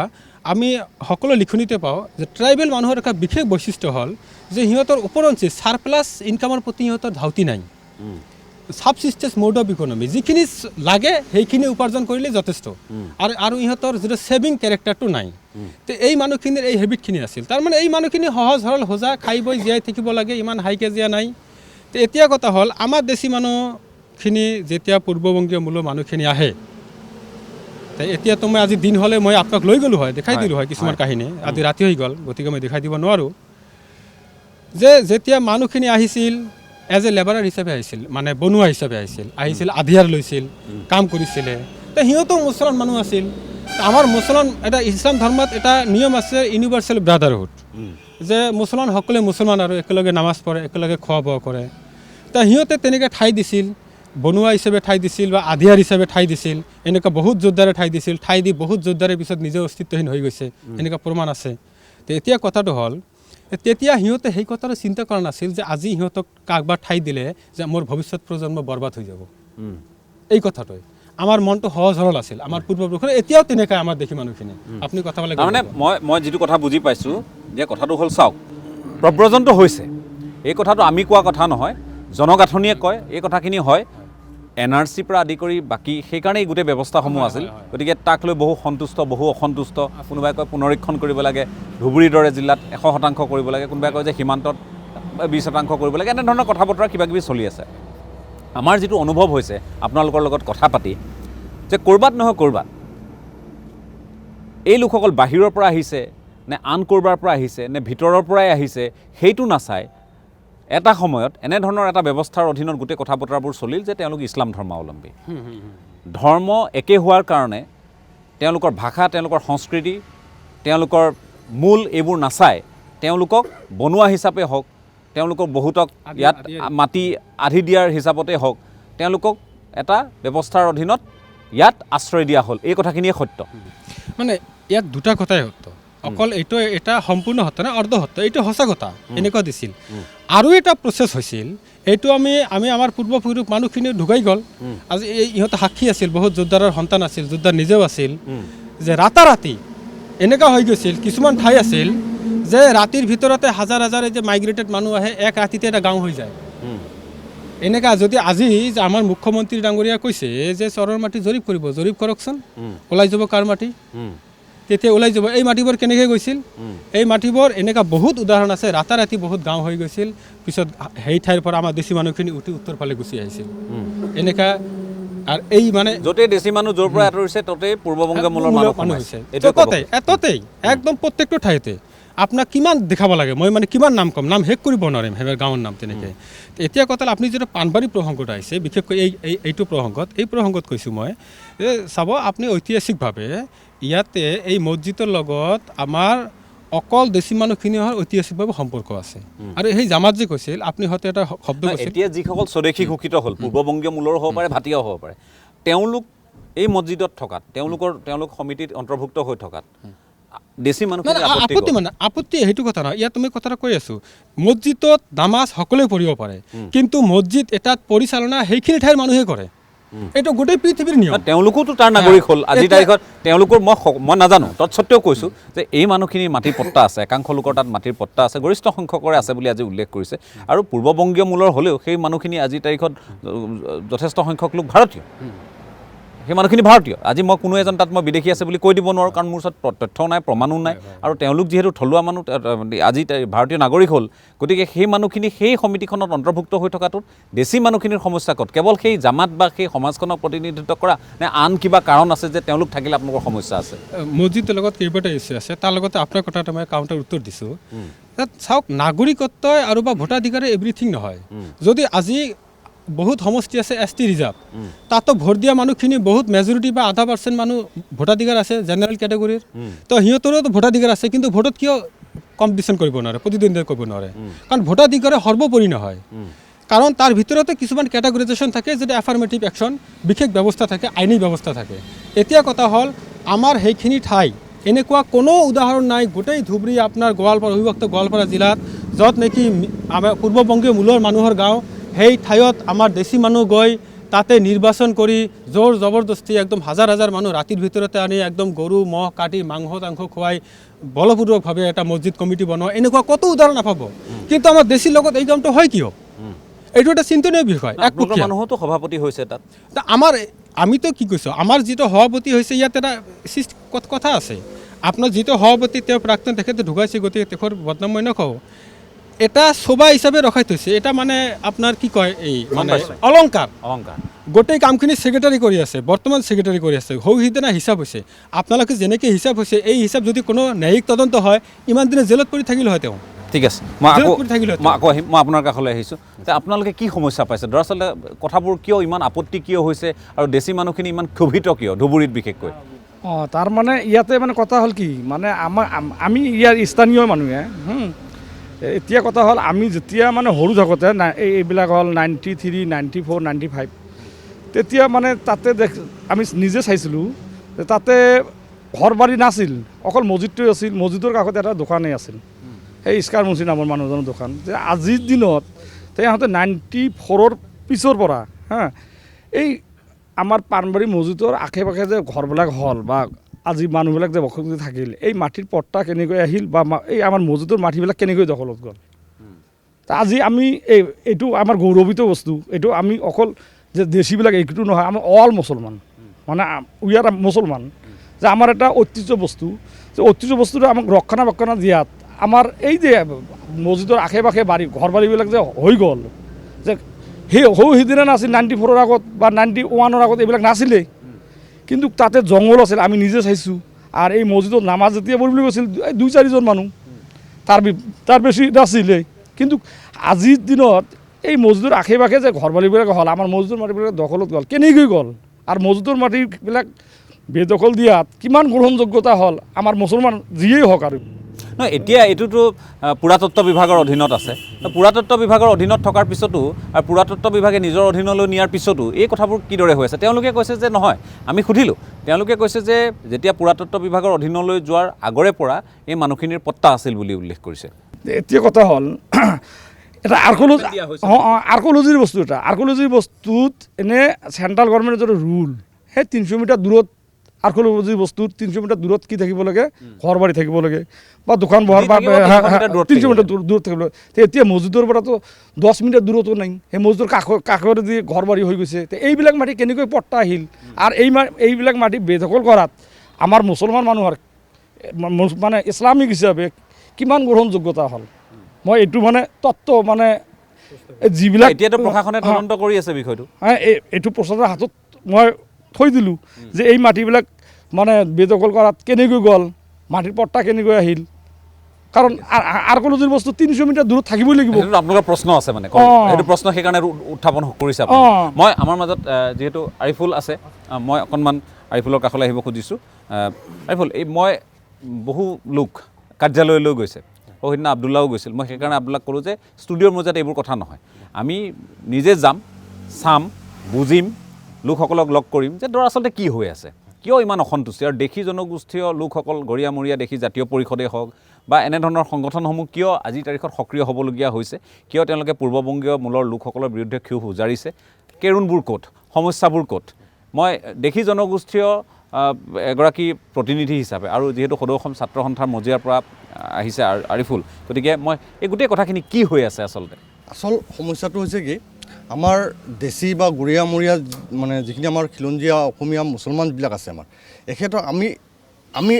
আমি সকলো লিখনিতে পাওঁ যে ট্ৰাইবেল মানুহৰ এটা বিশেষ বৈশিষ্ট্য হ'ল যে সিহঁতৰ ওপৰঞ্চি চাৰপ্লাছ ইনকামৰ প্ৰতি সিহঁতৰ ধাউতি নাই। ছাবচিষ্টেন্স মোড অফ ইকনমি, যিখিনি লাগে সেইখিনি উপাৰ্জন কৰিলে যথেষ্ট, আৰু ইহঁতৰ যিটো ছেভিং কেৰেক্টাৰটো নাই। তো এই মানুহখিনিৰ এই হেবিটখিনি আছিল। তাৰমানে এই মানুহখিনি সহজ সৰল সোজা, খাই বৈ জীয়াই থাকিব লাগে, ইমান হাই কাজিয়া নাই। তো এতিয়া কথা হ'ল আমাৰ দেশী মানুহখিনি যেতিয়া পূৰ্ববংগীয় মূলৰ মানুহখিনি আহে, এতিয়াতো মই আজি দিন হ'লে মই আপোনাক লৈ গ'লোঁ হয়, দেখাই দিলোঁ হয় কিছুমান কাহিনী। আজি ৰাতি হৈ গ'ল, গতিকে মই দেখাই দিব নোৱাৰোঁ। যে যেতিয়া মানুহখিনি আহিছিল এজ এ লেবাৰাৰ হিচাপে আহিছিল, মানে বনুৱা হিচাপে আহিছিল, আধিয়াৰ লৈছিল, কাম কৰিছিলে, তো সিহঁতো মুছলমান মানুহ আছিল। আমাৰ মুছলমান এটা ইছলাম ধৰ্মত এটা নিয়ম আছে ইউনিভাৰ্চেল ব্ৰাদাৰহুড, যে মুছলমান সকলোৱে মুছলমান আৰু একেলগে নামাজ পঢ়ে, একেলগে খোৱা বোৱা কৰে। তো সিহঁতে তেনেকৈ ঠাই দিছিল, বনোৱা হিচাপে ঠাই দিছিল বা আধিয়াৰ হিচাপে ঠাই দিছিল, এনেকুৱা বহুত যোদ্ধাৰে ঠাই দিছিল। ঠাই দি বহুত যোদ্ধাৰে পিছত নিজে অস্তিত্বহীন হৈ গৈছে, এনেকুৱা প্ৰমাণ আছে। তো এতিয়া কথাটো হ'ল, তেতিয়া সিহঁতে সেই কথাটো চিন্তা কৰা নাছিল যে আজি সিহঁতক কাকবাৰ ঠাই দিলে যে মোৰ ভৱিষ্যত প্ৰজন্ম বৰবাদ হৈ যাব। এই কথাটোৱে আমাৰ মনটো সহজ সৰল আছিল, আমাৰ পূৰ্বপুৰুষৰ। এতিয়াও তেনেকৈ আমাৰ দেখি মানুহখিনি আপুনি কথা ক'লে তাৰমানে মই যিটো কথা বুজি পাইছোঁ যে কথাটো হ'ল, চাওক, প্ৰব্ৰজনটো হৈছে, এই কথাটো আমি কোৱা কথা নহয়, জনগাঁথনিয়ে কয় এই কথাখিনি হয়। NRC পৰা আদি কৰি বাকী সেইকাৰণে এই গোটেই ব্যৱস্থাসমূহ আছিল। গতিকে তাক লৈ বহু সন্তুষ্ট, বহু অসন্তুষ্ট। কোনোবাই কয় পুনৰীক্ষণ কৰিব লাগে, ধুবুৰীৰ দৰে জিলাত 100% কৰিব লাগে, কোনোবাই কয় যে সীমান্তত 20% কৰিব লাগে। এনেধৰণৰ কথা বতৰা কিবাকিবি চলি আছে। আমাৰ যিটো অনুভৱ হৈছে আপোনালোকৰ লগত কথা পাতি, যে ক'ৰবাত নহয় ক'ৰবাত এই লোকসকল বাহিৰৰ পৰা আহিছে নে আন ক'ৰবাৰ পৰা আহিছে নে ভিতৰৰ পৰাই আহিছে, সেইটো নাচাই এটা সময়ত এনেধৰণৰ এটা ব্যৱস্থাৰ অধীনত গোটেই কথা বতৰাবোৰ চলিল যে তেওঁলোক ইছলাম ধৰ্মাৱলম্বী। ধৰ্ম একে হোৱাৰ কাৰণে তেওঁলোকৰ ভাষা, তেওঁলোকৰ সংস্কৃতি, তেওঁলোকৰ মূল এইবোৰ নাচাই তেওঁলোকক বনোৱা হিচাপে হওক, তেওঁলোকক বহুতক ইয়াত মাটি আধি দিয়াৰ হিচাপতে হওক, তেওঁলোকক এটা ব্যৱস্থাৰ অধীনত ইয়াত আশ্ৰয় দিয়া হ'ল। এই কথাখিনিয়ে সত্য। মানে ইয়াত দুটা কথাই সত্য, অকল এইটো এটা সম্পূৰ্ণ সত্য নে অৰ্ধ সত্য, এইটো সঁচা কথা, এনেকুৱা দিছিল। আৰু এটা প্ৰচেছ হৈছিল, এইটো আমি আমাৰ পূৰ্বপুৰুষ মানুহখিনি ঢুকাই গ'ল। আজি ইহঁতে সাক্ষী আছিল, বহুত যোদ্ধাৰৰ সন্তান আছিল, যোদ্ধাৰ নিজেও আছিল, যে ৰাতাৰাতি এনেকুৱা হৈ গৈছিল। কিছুমান ঠাই আছিল যে ৰাতিৰ ভিতৰতে হাজাৰ হাজাৰ যে মাইগ্ৰেটেড মানুহ আহে, এক ৰাতিতে এটা গাঁও হৈ যায়। এনেকুৱা যদি আজি যে আমাৰ মুখ্যমন্ত্ৰী ডাঙৰীয়া কৈছে যে চৰৰ মাটি জৰীপ কৰিব, জৰীপ কৰকচোন, ওলাই যাব কাৰ মাটি, তেতিয়া ওলাই যাব। এই মাটিবোৰ কেনেকৈ গৈছিল? এই মাটিবোৰ এনেকুৱা বহুত উদাহৰণ আছে, ৰাতাৰাতি বহুত গাঁও হৈ গৈছিল, পিছত সেই ঠাইৰ পৰা আমাৰ দেশী মানুহখিনি উঠি উত্তৰ ফালে গুচি আহিছিল। এনেকুৱা আৰু এই মানে য'তেই দেশী মানুহ য'ৰ পৰা আঁতৰিছে ত'তেই পূৰ্ববংগীয় মূলৰ মানুহ হৈছে। এততেই একদম প্ৰত্যেকটো ঠাইতে আপোনাক কিমান দেখাব লাগে, মই মানে কিমান নাম ক'ম, নাম শেষ কৰিব নোৱাৰিম সেইবাৰ গাঁৱৰ নাম তেনেকৈ। এতিয়া কথা আপুনি যিটো পাণবাৰী প্ৰসংগত আহিছে, বিশেষকৈ এইটো প্ৰসংগত, এই প্ৰসংগত কৈছোঁ মই যে চাব, আপুনি ঐতিহাসিকভাৱে ইয়াতে এই মছজিদৰ লগত আমাৰ অকল দেশী মানুহখিনিৰ ঐতিহাসিকভাৱে সম্পৰ্ক আছে। আৰু সেই জামাত যে কৈছিল, আপুনি হয়তো এটা শব্দ কৈছিল, এতিয়া যিসকল স্বদেশী ঘোষিত হ'ল, পূৰ্ববংগীয় মূলৰ হ'ব পাৰে, ভাটিয়াও হ'ব পাৰে, তেওঁলোক এই মছজিদত থকাত, তেওঁলোক সমিতিত অন্তৰ্ভুক্ত হৈ থকাত দেশী মানুহখিনি আপত্তি সেইটো কথা নহয়। ইয়াত তুমি কথাটা কৈ আছোঁ, মছজিদত নামাজ সকলোৱে পঢ়িব পাৰে, কিন্তু মছজিদ এটাত পৰিচালনা সেইখিনি ঠাইৰ মানুহে কৰে। এইটো গোটেই পৃথিৱীৰ নিয়ম। তেওঁলোকোতো তাৰ নাগৰিক হ'ল আজিৰ তাৰিখত। তেওঁলোকৰ মই নাজানো, তৎসত্বেও কৈছোঁ যে এই মানুহখিনিৰ মাটিৰ পট্টা আছে, একাংশ লোকৰ তাত মাটিৰ পট্টা আছে, গৰিষ্ঠ সংখ্যকৰে আছে বুলি আজি উল্লেখ কৰিছে। আৰু পূৰ্ববংগীয় মূলৰ হ'লেও সেই মানুহখিনি আজিৰ তাৰিখত যথেষ্ট সংখ্যক লোক ভাৰতীয়, সেই মানুহখিনি ভাৰতীয়। আজি মই কোনো এজন তাত মই বিদেশী আছে বুলি কৈ দিব নোৱাৰোঁ, কাৰণ মোৰ ওচৰত তথ্যও নাই, প্ৰমাণো নাই। আৰু তেওঁলোক যিহেতু থলুৱা মানুহ, আজি ভাৰতীয় নাগৰিক হ'ল, গতিকে সেই মানুহখিনি সেই সমিতিখনত অন্তৰ্ভুক্ত হৈ থকাটোত দেশী মানুহখিনিৰ সমস্যা ক'ত? কেৱল সেই জামাত বা সেই সমাজখনক প্ৰতিনিধিত্ব কৰা নে আন কিবা কাৰণ আছে যে তেওঁলোক থাকিলে আপোনালোকৰ সমস্যা আছে? মছজিদৰ লগত কেইবাটা ইছ্যু আছে, তাৰ লগতে আপোনাৰ কথাটো মই কাউণ্টাৰ উত্তৰ দিছোঁ। তাত চাওক, নাগৰিকত্বই আৰু বা ভোটাধিকাৰে এভৰিথিং নহয়। যদি আজি বহুত সমষ্টি আছে ST ৰিজাৰ্ভ, তাতো ভোট দিয়া মানুহখিনি বহুত মেজৰিটি বা 0.5% মানুহ ভোটাধিকাৰ আছে জেনেৰেল কেটেগৰীৰ। তো সিহঁতৰো ভোটাধিকাৰ আছে, কিন্তু ভোটত কিয় কম্পিটিশ্যন কৰিব নোৱাৰে, প্ৰতিদ্বন্দ্বিতা কৰিব নোৱাৰে? কাৰণ ভোটাধিকাৰে সৰ্বোপৰি নহয়, কাৰণ তাৰ ভিতৰতে কিছুমান কেটেগৰাইজেশ্যন থাকে, যদি এফাৰ্মেটিভ একশ্যন, বিশেষ ব্যৱস্থা থাকে, আইনী ব্যৱস্থা থাকে। এতিয়া কথা হ'ল, আমাৰ সেইখিনি ঠাই এনেকুৱা কোনো উদাহৰণ নাই গোটেই ধুবুৰী, আপোনাৰ গোৱালপাৰা, অবিভক্ত গোৱালপাৰা জিলাত, য'ত নেকি আমাৰ পূৰ্ববংগীয় মূলৰ মানুহৰ গাঁও, সেই ঠাইত আমাৰ দেশী মানুহ গৈ তাতে নিৰ্বাচন কৰি জোৰ জবৰদস্তি একদম হাজাৰ হাজাৰ মানুহ ৰাতিৰ ভিতৰতে আনি একদম গৰু ম'হ কাটি মাংস চাংস খুৱাই বলপূৰ্বকভাৱে এটা মছজিদ কমিটি বনোৱা, এনেকুৱা কত উদাহৰণ নাপাব। কিন্তু আমাৰ দেশীৰ লগত এই কামটো হয় কিয়? এইটো এটা চিন্তনীয় বিষয়। মানুহতো সভাপতি হৈছে তাত। আমিতো কি কৈছোঁ, আমাৰ যিটো সভাপতি হৈছে, ইয়াত এটা কথা আছে। আপোনাৰ যিটো সভাপতি, তেওঁ প্ৰাক্তন, তেখেতে ঢুকাইছে, গতিকে তেখেতৰ বদনাম মই নকওঁ। এটা সভা হিচাপে ৰখাই থৈছে, এটা মানে আপোনাৰ কি কয়, এই মানে অলংকাৰ গোটেই কামখিনি ছেক্ৰেটাৰী কৰি আছে, বৰ্তমান ছেক্ৰেটাৰী কৰি আছে। সিদিনা হিচাপ হৈছে, আপোনালোকে যেনেকৈ হিচাপ হৈছে, এই হিচাপ যদি কোনো ন্যায়িক তদন্ত হয়, ইমান দিনে জেলত পৰি থাকিল হয় তেওঁ। ঠিক আছে, মই আকৌ কৰি থাকিলো মই আকৌ আহিম, মই আপোনাৰ কাষলৈ আহিছোঁ। যে আপোনালোকে কি সমস্যা পাইছে? দৰাচলতে কথাবোৰ কিয় ইমান আপত্তি কিয় হৈছে আৰু দেশী মানুহখিনি ইমান ক্ষোভিত কিয় ধুবুৰীত বিশেষকৈ? তাৰ মানে ইয়াতে মানে কথা হ'ল কি, মানে আমি ইয়াৰ স্থানীয় মানুহে এতিয়া কথা হ'ল আমি যেতিয়া মানে সৰু থাকোঁতে এইবিলাক হ'ল 93, 94, 95 তেতিয়া মানে তাতে আমি নিজে চাইছিলোঁ যে তাতে ঘৰ বাৰী নাছিল, অকল মছজিদটোৱে আছিল। মছজিদৰ কাষতে এটা দোকানেই আছিল, সেই ইস্কাৰ মুন্সি নামৰ মানুহজনৰ দোকান। যে আজিৰ দিনত সিহঁতে 94ৰ পিছৰ পৰা এই আমাৰ পাণবাৰী মছজিদৰ আশে পাশে যে ঘৰবিলাক হ'ল বা আজি মানুহবিলাক যে বসতি থাকিল, এই মাটিৰ পট্টা কেনেকৈ আহিল বা এই আমাৰ মছজিদৰ মাটিবিলাক কেনেকৈ দখলত গ'ল। আজি আমি এইটো আমাৰ গৌৰৱিত বস্তু। এইটো আমি অকল যে দেশীবিলাক এইটো নহয়, আমাৰ অল মুছলমান, মানে উই আৰ মুছলমান, যে আমাৰ এটা ঐতিহ্য বস্তু, যে ঐতিহ্য বস্তুটো আমাক ৰক্ষণাবেক্ষণ দিয়াত আমাৰ এই যে মছজিদৰ আশে পাশে বাৰী ঘৰ বাৰীবিলাক যে হৈ গ'ল, যে সিদিনা নাছিল 94ৰ আগত বা 91ৰ আগত এইবিলাক নাছিলেই, কিন্তু তাতে জংঘল আছিল, আমি নিজে চাইছোঁ। আৰু এই মছজিদত নামাজ যেতিয়া পঢ়িবলৈ গৈছিল 2-4জন মানুহ, তাৰ বেছি নাছিলেই। কিন্তু আজিৰ দিনত এই মছজিদৰ আশে পাশে যে ঘৰ বাৰীবিলাক হ'ল, আমাৰ মছজিদৰ মাটিবিলাক দখলত গ'ল, কেনেকৈ গ'ল? আৰু মছজিদৰ মাটিবিলাক বেদখল দিয়াত কিমান গ্ৰহণযোগ্যতা হ'ল আমাৰ মুছলমান যিয়েই হওক। আৰু নহয়, এতিয়া এইটোতো পুৰাতত্ত্ব বিভাগৰ অধীনত আছে। পুৰাতত্ত্ব বিভাগৰ অধীনত থকাৰ পিছতো আৰু পুৰাতত্ত্ব বিভাগে নিজৰ অধীনলৈ নিয়াৰ পিছতো এই কথাবোৰ কিদৰে হৈ আছে? তেওঁলোকে কৈছে যে নহয়, আমি সুধিলোঁ, তেওঁলোকে কৈছে যে যেতিয়া পুৰাতত্ত্ব বিভাগৰ অধীনলৈ যোৱাৰ আগৰে পৰা এই মানুহখিনিৰ পট্টা আছিল বুলি উল্লেখ কৰিছে। এতিয়া কথা হ'ল এটা আৰ্ক'লজিৰ বস্তু, এটা আৰ্ক'লজিৰ বস্তুত এনে চেণ্ট্ৰেল গভৰ্ণমেণ্টৰ যিটো ৰুল, সেই 300 মিটাৰ দূৰত আৰ্ক'লজিৰ বস্তুত 300 মিটাৰ দূৰত কি থাকিব লাগে? ঘৰ বাৰী থাকিব লাগে বা দোকান পোহাৰ বা 300 মিটাৰ দূৰত থাকিব লাগে। এতিয়া মছজিদৰ পৰাতো 10 মিটাৰ দূৰতো নাই, সেই মছজিদৰ কাষেদি ঘৰ বাৰী হৈ গৈছে। এইবিলাক মাটি কেনেকৈ পট্টা আহিল? আৰু এইবিলাক মাটি বেদখল কৰাত আমাৰ মুছলমান মানুহৰ মানে ইছলামিক হিচাপে কিমান গ্ৰহণযোগ্যতা হ'ল? মই এইটো মানে তত্ত্ব মানে যিবিলাক এতিয়াতো প্ৰশাসনে তদন্ত কৰি আছে বিষয়টো, এইটো প্ৰশাসনৰ হাতত মই থৈ দিলোঁ যে এই মাটিবিলাক মানে বেদখল কৰাত কেনেকৈ গ'ল, মাটিৰ পট্টা কেনেকৈ আহিল। কাৰণ আৰ্ক'লজিৰ বস্তু 300 মিটাৰ দূৰত থাকিবই লাগিব। আপোনালোকৰ প্ৰশ্ন আছে মানে, এইটো প্ৰশ্ন সেইকাৰণে উত্থাপন কৰিছে। মই আমাৰ মাজত যিহেতু আৰিফুল আছে, মই অকণমান আৰিফুলৰ কাষলৈ আহিব খুজিছোঁ। আৰিফুল, মই বহু লোক কাৰ্যালয়লৈ গৈছে, সেইদিনা আব্দুল্লাও গৈছিল। মই সেইকাৰণে আব্দুল্লাক ক'লোঁ যে ষ্টুডিঅ'ৰ মজিয়াত এইবোৰ কথা নহয়, আমি নিজে যাম, চাম, বুজিম, লোকসকলক লগ কৰিম যে দৰাচলতে কি হৈ আছে, কিয় ইমান অসন্তুষ্টি। আৰু দেশী জনগোষ্ঠীয় লোকসকল, গৰিয়ামৰীয়া দেশী জাতীয় পৰিষদেই হওক বা এনেধৰণৰ সংগঠনসমূহ কিয় আজিৰ তাৰিখত সক্ৰিয় হ'বলগীয়া হৈছে, কিয় তেওঁলোকে পূৰ্ববংগীয় মূলৰ লোকসকলৰ বিৰুদ্ধে ক্ষোভ উজাৰিছে, কেৰুণবোৰ ক'ত, সমস্যাবোৰ ক'ত? মই দেশী জনগোষ্ঠীয় এগৰাকী প্ৰতিনিধি হিচাপে আৰু যিহেতু সদৌ অসম ছাত্ৰ সন্থাৰ মজিয়াৰ পৰা আহিছে আৰিফুল, গতিকে মই এই গোটেই কথাখিনি কি হৈ আছে আচলতে? আচল সমস্যাটো হৈছে কি, আমাৰ দেশী বা গৰিয়ামৰীয়া মানে যিখিনি আমাৰ খিলঞ্জীয়া অসমীয়া মুছলমানবিলাক আছে আমাৰ, এখেতৰ আমি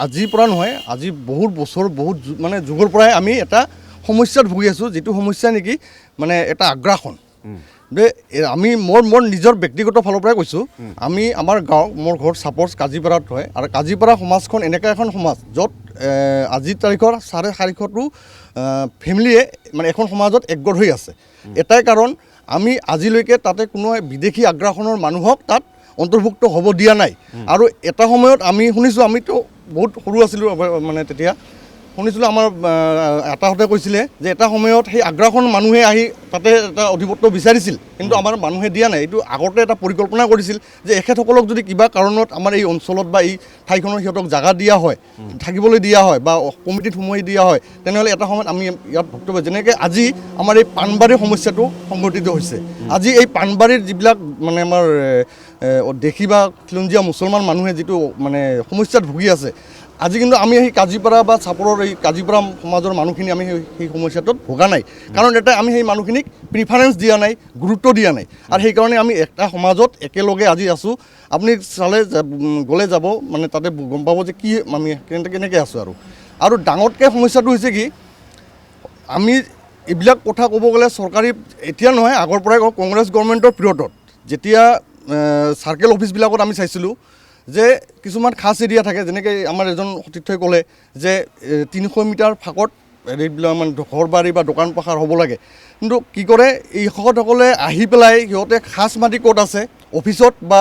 আজিৰ পৰা নহয়, আজি বহুত বছৰ বহুত মানে যুগৰ পৰাই আমি এটা সমস্যাত ভুগি আছোঁ, যিটো সমস্যা নেকি মানে এটা আগ্ৰাসন। যে আমি মোৰ নিজৰ ব্যক্তিগত ফালৰ পৰাই কৈছোঁ, আমি আমাৰ গাঁও, মোৰ ঘৰ চাপৰ কাজিপাৰাত হয়, আৰু কাজিপাৰা সমাজখন এনেকুৱা এখন সমাজ য'ত আজিৰ তাৰিখৰ 450টো ফেমিলিয়ে মানে এখন সমাজত একগোট হৈ আছে। এটাই কাৰণ, আমি আজিলৈকে তাতে কোনো বিদেশী আগ্ৰাসনৰ মানুহক তাত অন্তৰ্ভুক্ত হ'ব দিয়া নাই। আৰু এটা সময়ত আমি শুনিছোঁ, আমিতো বহুত সৰু আছিলোঁ মানে তেতিয়া শুনিছিলোঁ, আমাৰ আটাহঁতে কৈছিলে যে এটা সময়ত সেই আগ্ৰাসন মানুহে আহি তাতে এটা অধিপত্য বিচাৰিছিল, কিন্তু আমাৰ মানুহে দিয়া নাই। এইটো আগতে এটা পৰিকল্পনা কৰিছিল যে এখেতসকলক যদি কিবা কাৰণত আমাৰ এই অঞ্চলত বা এই ঠাইখনৰ সিহঁতক জাগা দিয়া হয়, থাকিবলৈ দিয়া হয় বা কমিটিত সোমোৱাই দিয়া হয়, তেনেহ'লে এটা সময়ত আমি ইয়াত ভুক্তভোগী। যেনেকৈ আজি আমাৰ এই পাণবাৰীৰ সমস্যাটো সংঘটিত হৈছে। আজি এই পাণবাৰীৰ যিবিলাক মানে আমাৰ দেশী বা খিলঞ্জীয়া মুছলমান মানুহে যিটো মানে সমস্যাত ভুগি আছে, আজি কিন্তু আমি সেই কাজিপাৰা বা চাপৰৰ এই কাজিপাৰা সমাজৰ মানুহখিনি আমি সেই সমস্যাটোত ভোগা নাই। কাৰণ এটা আমি সেই মানুহখিনিক প্ৰিফাৰেঞ্চ দিয়া নাই, গুৰুত্ব দিয়া নাই। আৰু সেইকাৰণে আমি এটা সমাজত একেলগে আজি আছোঁ। আপুনি চালে গ'লে যাব মানে তাতে গম পাব যে কি আমি কেনেকৈ আছোঁ। আৰু ডাঙৰকৈ সমস্যাটো হৈছে কি, আমি এইবিলাক কথা ক'ব গ'লে চৰকাৰী এতিয়া নহয়, আগৰ পৰাই কংগ্ৰেছ গভৰ্ণমেণ্টৰ পিৰিয়ডত যেতিয়া চাৰ্কেল অফিচবিলাকত আমি চাইছিলোঁ যে কিছুমান খাছ এৰিয়া থাকে, যেনেকৈ আমাৰ এজন সতীৰ্থই ক'লে যে 300 মিটাৰ ফাঁকত হেৰিবিলাক মানে ঘৰ বাৰী বা দোকান পোহাৰ হ'ব লাগে, কিন্তু কি কৰে এই শকতসকলে আহি পেলাই সিহঁতে খাচ মাটি ক'ত আছে অফিচত বা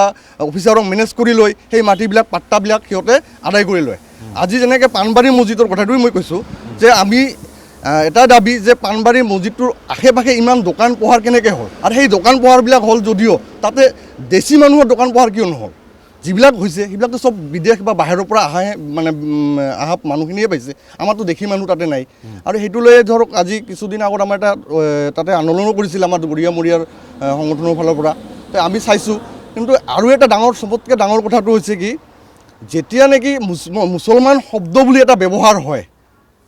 অফিচাৰক মেনেজ কৰি লৈ সেই মাটিবিলাক পাট্টাবিলাক সিহঁতে আদায় কৰি লয়। আজি যেনেকৈ পাণবাৰী মছজিদৰ কথাটোৱে মই কৈছোঁ যে আমি এটা দাবী যে পাণবাৰী মছজিদটোৰ আশে পাশে ইমান দোকান পোহাৰ কেনেকৈ হ'ল, আৰু সেই দোকান পোহাৰবিলাক হ'ল যদিও তাতে দেশী মানুহৰ দোকান পোহাৰ কিয় নহ'ল? যিবিলাক হৈছে সেইবিলাকতো চব বিদেশ বা বাহিৰৰ পৰা অহা মানুহখিনিয়ে পাইছে, আমাৰতো দেশী মানুহ তাতে নাই। আৰু সেইটো লৈয়ে ধৰক আজি কিছুদিন আগত আমাৰ এটা তাতে আন্দোলনো কৰিছিল আমাৰ গৰিয়া মৰিয়াৰ সংগঠনৰ ফালৰ পৰা, আমি চাইছোঁ। কিন্তু আৰু এটা চবতকৈ ডাঙৰ কথাটো হৈছে কি, যেতিয়া নেকি মুছলমান শব্দ বুলি এটা ব্যৱহাৰ হয়,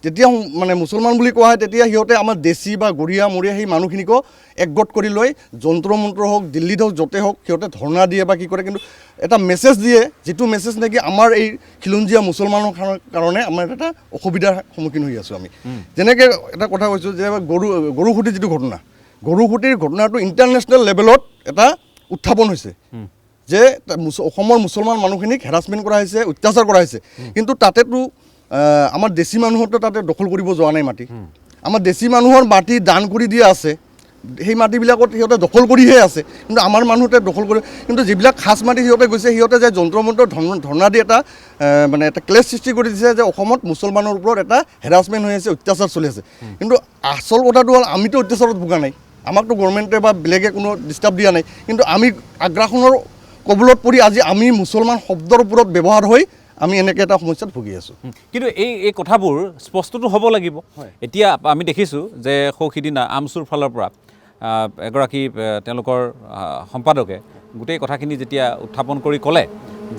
যেতিয়া মানে মুছলমান বুলি কোৱা হয়, তেতিয়া সিহঁতে আমাৰ দেশী বা গৰিয়া মৰিয়া সেই মানুহখিনিকো একগোট কৰি লৈ যন্ত্ৰ মন্ত্ৰ হওক দিল্লীত হওক য'তে হওক সিহঁতে ধৰ্ণা দিয়ে বা কি কৰে, কিন্তু এটা মেছেজ দিয়ে যিটো মেছেজ নেকি আমাৰ এই খিলঞ্জীয়া মুছলমানৰ কাৰণে আমাৰ এটা অসুবিধাৰ সন্মুখীন হৈ আছোঁ আমি। যেনেকৈ এটা কথা কৈছোঁ যে গৰুসুঁটিৰ যিটো ঘটনা, গৰুসুঁটিৰ ঘটনাটো ইণ্টাৰনেশ্যনেল লেভেলত এটা উত্থাপন হৈছে যে অসমৰ মুছলমান মানুহখিনিক হেৰাছমেণ্ট কৰা হৈছে, অত্যাচাৰ কৰা হৈছে, কিন্তু তাতেতো আমাৰ দেশী মানুহতো তাতে দখল কৰিব যোৱা নাই মাটি। আমাৰ দেশী মানুহৰ মাটি দান কৰি দিয়া আছে, সেই মাটিবিলাকত সিহঁতে দখল কৰিহে আছে, কিন্তু আমাৰ মানুহতে দখল কৰি, কিন্তু যিবিলাক খাচ মাটি সিহঁতে গৈছে সিহঁতে যে যন্ত্ৰ মন্ত্ৰ ধৰ্ণা দি এটা মানে এটা ক্লেশ সৃষ্টি কৰি দিছে যে অসমত মুছলমানৰ ওপৰত এটা হেৰাছমেণ্ট হৈ আছে, অত্যাচাৰ চলি আছে। কিন্তু আচল কথাটো হ'ল আমিতো অত্যাচাৰত ভোগা নাই, আমাকতো গভৰ্ণমেণ্টে বা বেলেগে কোনো ডিষ্টাৰ্ব দিয়া নাই, কিন্তু আমি আগ্ৰাসনৰ কবলত পৰি আজি আমি মুছলমান শব্দৰ ওপৰত ব্যৱহাৰ হৈ আমি এনেকৈ এটা সমস্যাত ভুগি আছোঁ। কিন্তু এই কথাবোৰ স্পষ্টটো হ'ব লাগিব। এতিয়া আমি দেখিছোঁ যে সিদিনা আমচুৰ ফালৰ পৰা এগৰাকী তেওঁলোকৰ সম্পাদকে গোটেই কথাখিনি যেতিয়া উত্থাপন কৰি ক'লে